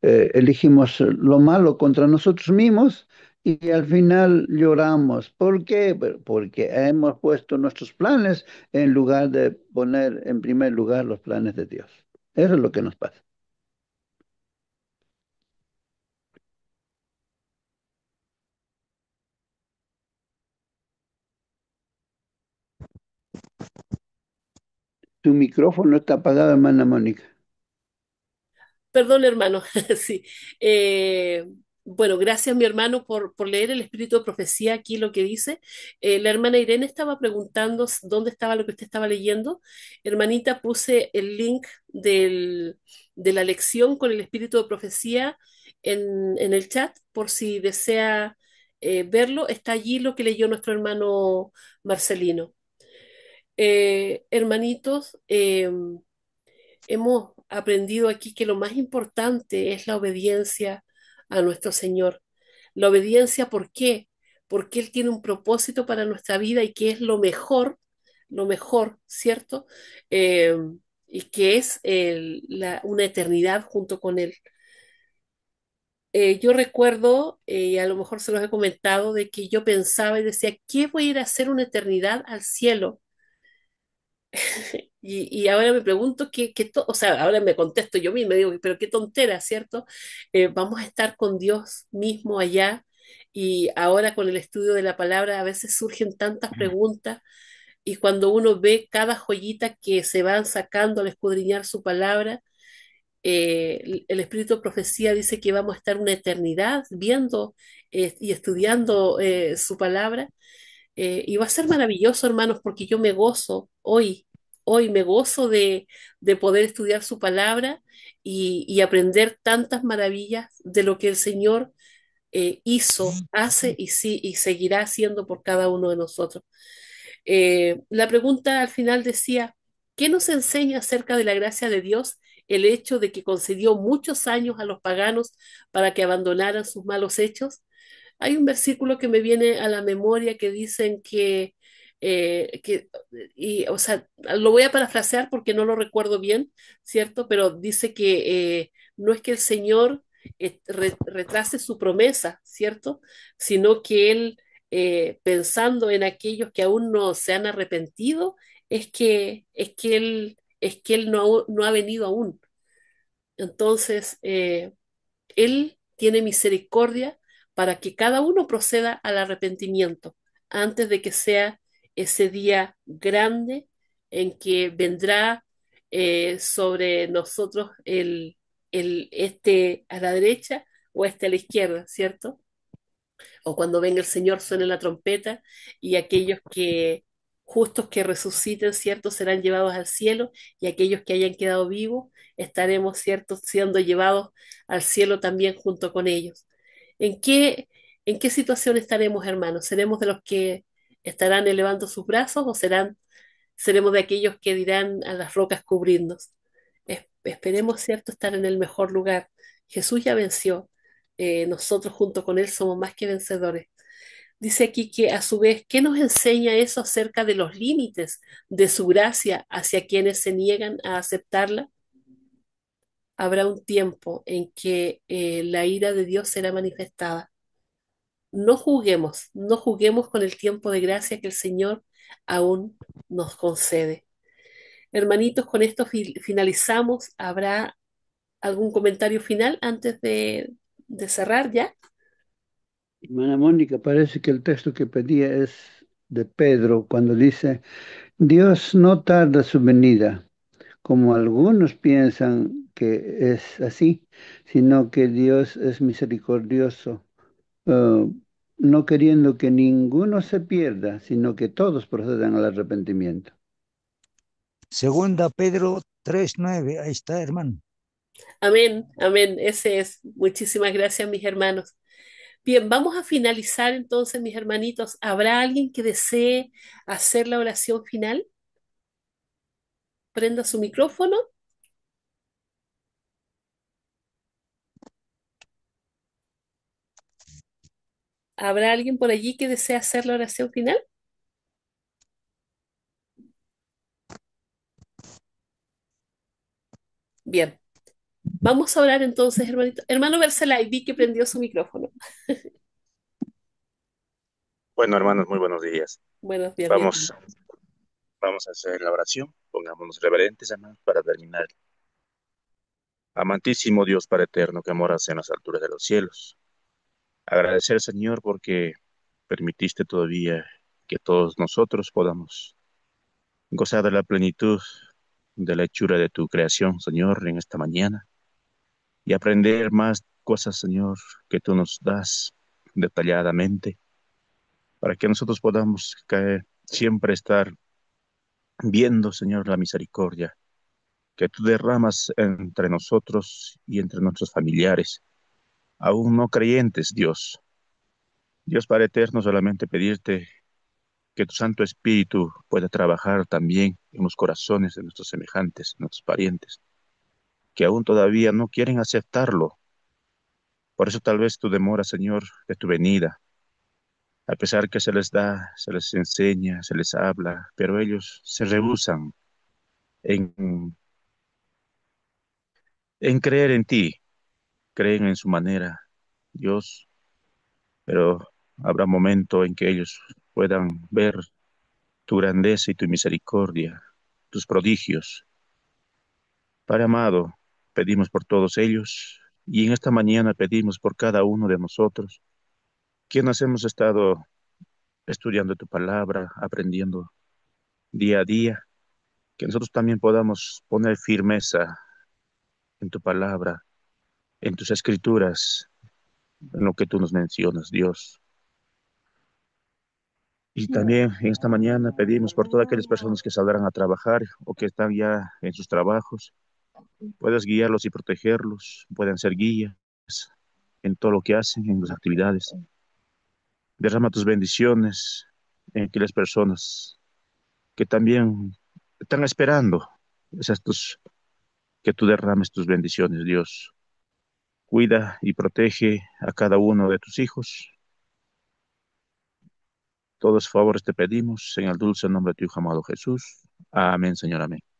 [SPEAKER 3] elegimos lo malo contra nosotros mismos y al final lloramos. ¿Por qué? Porque hemos puesto nuestros planes en lugar de poner en primer lugar los planes de Dios. Eso es lo que nos pasa. Tu micrófono está apagado, hermana Mónica.
[SPEAKER 1] Perdón, hermano, sí. Eh, bueno, gracias, mi hermano, por leer el espíritu de profecía aquí lo que dice. La hermana Irene estaba preguntando dónde estaba lo que usted estaba leyendo. Hermanita, puse el link de la lección con el espíritu de profecía en el chat por si desea verlo. Está allí lo que leyó nuestro hermano Marcelino. Hermanitos, hemos aprendido aquí que lo más importante es la obediencia a nuestro Señor. La obediencia, ¿por qué? Porque Él tiene un propósito para nuestra vida y que es lo mejor, ¿cierto? Eh, y que es una eternidad junto con Él. Yo recuerdo, y a lo mejor se los he comentado, de que yo pensaba y decía, ¿qué voy a ir a hacer una eternidad al cielo? Y ahora me pregunto o sea, ahora me contesto yo misma, digo, pero qué tontera, ¿cierto? Vamos a estar con Dios mismo allá y ahora con el estudio de la palabra a veces surgen tantas preguntas y cuando uno ve cada joyita que se van sacando al escudriñar su palabra, el Espíritu de Profecía dice que vamos a estar una eternidad viendo y estudiando su palabra y va a ser maravilloso, hermanos, porque yo me gozo hoy me gozo de poder estudiar su palabra y aprender tantas maravillas de lo que el Señor hizo, hace y, sí, y seguirá haciendo por cada uno de nosotros. La pregunta al final decía, ¿qué nos enseña acerca de la gracia de Dios el hecho de que concedió muchos años a los paganos para que abandonaran sus malos hechos? Hay un versículo que me viene a la memoria que dicen o sea, lo voy a parafrasear porque no lo recuerdo bien, ¿cierto? Pero dice que no es que el Señor retrase su promesa, ¿cierto? Sino que Él, pensando en aquellos que aún no se han arrepentido, es que Él no ha venido aún. Entonces, él tiene misericordia para que cada uno proceda al arrepentimiento antes de que sea ese día grande en que vendrá sobre nosotros este a la derecha o este a la izquierda, ¿cierto? O cuando venga el Señor suene la trompeta y aquellos que justos que resuciten, ¿cierto? Serán llevados al cielo y aquellos que hayan quedado vivos estaremos, ¿cierto? Siendo llevados al cielo también junto con ellos. ¿En qué, en qué situación estaremos, hermanos? ¿Seremos de los que estarán elevando sus brazos o seremos de aquellos que dirán a las rocas cubrirnos? Esperemos, ¿cierto?, estar en el mejor lugar. Jesús ya venció. Nosotros junto con Él somos más que vencedores. Dice aquí que a su vez, ¿qué nos enseña eso acerca de los límites de su gracia hacia quienes se niegan a aceptarla? Habrá un tiempo en que la ira de Dios será manifestada. No juguemos con el tiempo de gracia que el Señor aún nos concede. Hermanitos, con esto finalizamos. ¿Habrá algún comentario final antes de cerrar ya?
[SPEAKER 3] Hermana Mónica, parece que el texto que pedía es de Pedro cuando dice, Dios no tarda su venida, como algunos piensan que es así, sino que Dios es misericordioso, no queriendo que ninguno se pierda, sino que todos procedan al arrepentimiento.
[SPEAKER 2] Segunda Pedro 3:9, ahí está, hermano.
[SPEAKER 1] Amén, amén. Ese es. Muchísimas gracias, mis hermanos. Bien, vamos a finalizar entonces, mis hermanitos. ¿Habrá alguien que desee hacer la oración final? Prenda su micrófono. ¿Habrá alguien por allí que desee hacer la oración final? Bien, vamos a orar entonces, hermanito. Hermano Bercelay, vi que prendió su micrófono.
[SPEAKER 5] Bueno, hermanos, muy buenos días.
[SPEAKER 1] Buenos días, mi hermano.
[SPEAKER 5] Vamos, vamos a hacer la oración. Pongámonos reverentes, hermanos, para terminar. Amantísimo Dios Padre eterno que moras en las alturas de los cielos. Agradecer, Señor, porque permitiste todavía que todos nosotros podamos gozar de la plenitud de la hechura de tu creación, Señor, en esta mañana y aprender más cosas, Señor, que tú nos das detalladamente para que nosotros podamos caer, siempre estar viendo, Señor, la misericordia que tú derramas entre nosotros y entre nuestros familiares, aún no creyentes, Dios. Dios Padre Eterno, solamente pedirte que tu Santo Espíritu pueda trabajar también en los corazones de nuestros semejantes, nuestros parientes, que aún todavía no quieren aceptarlo. Por eso tal vez tu demora, Señor, de tu venida, a pesar que se les da, se les enseña, se les habla, pero ellos se rehúsan en, en creer en ti, creen en su manera Dios, pero habrá momento en que ellos puedan ver tu grandeza y tu misericordia, tus prodigios. Padre amado, pedimos por todos ellos y en esta mañana pedimos por cada uno de nosotros, quienes hemos estado estudiando tu palabra, aprendiendo día a día, que nosotros también podamos poner firmeza en tu palabra, en tus escrituras, en lo que tú nos mencionas, Dios. Y también en esta mañana pedimos por todas aquellas personas que saldrán a trabajar o que están ya en sus trabajos, puedas guiarlos y protegerlos, puedan ser guías en todo lo que hacen, en las actividades. Derrama tus bendiciones en aquellas personas que también están esperando que tú derrames tus bendiciones, Dios. Cuida y protege a cada uno de tus hijos. Todos favores te pedimos en el dulce nombre de tu Hijo amado Jesús. Amén, Señor, amén.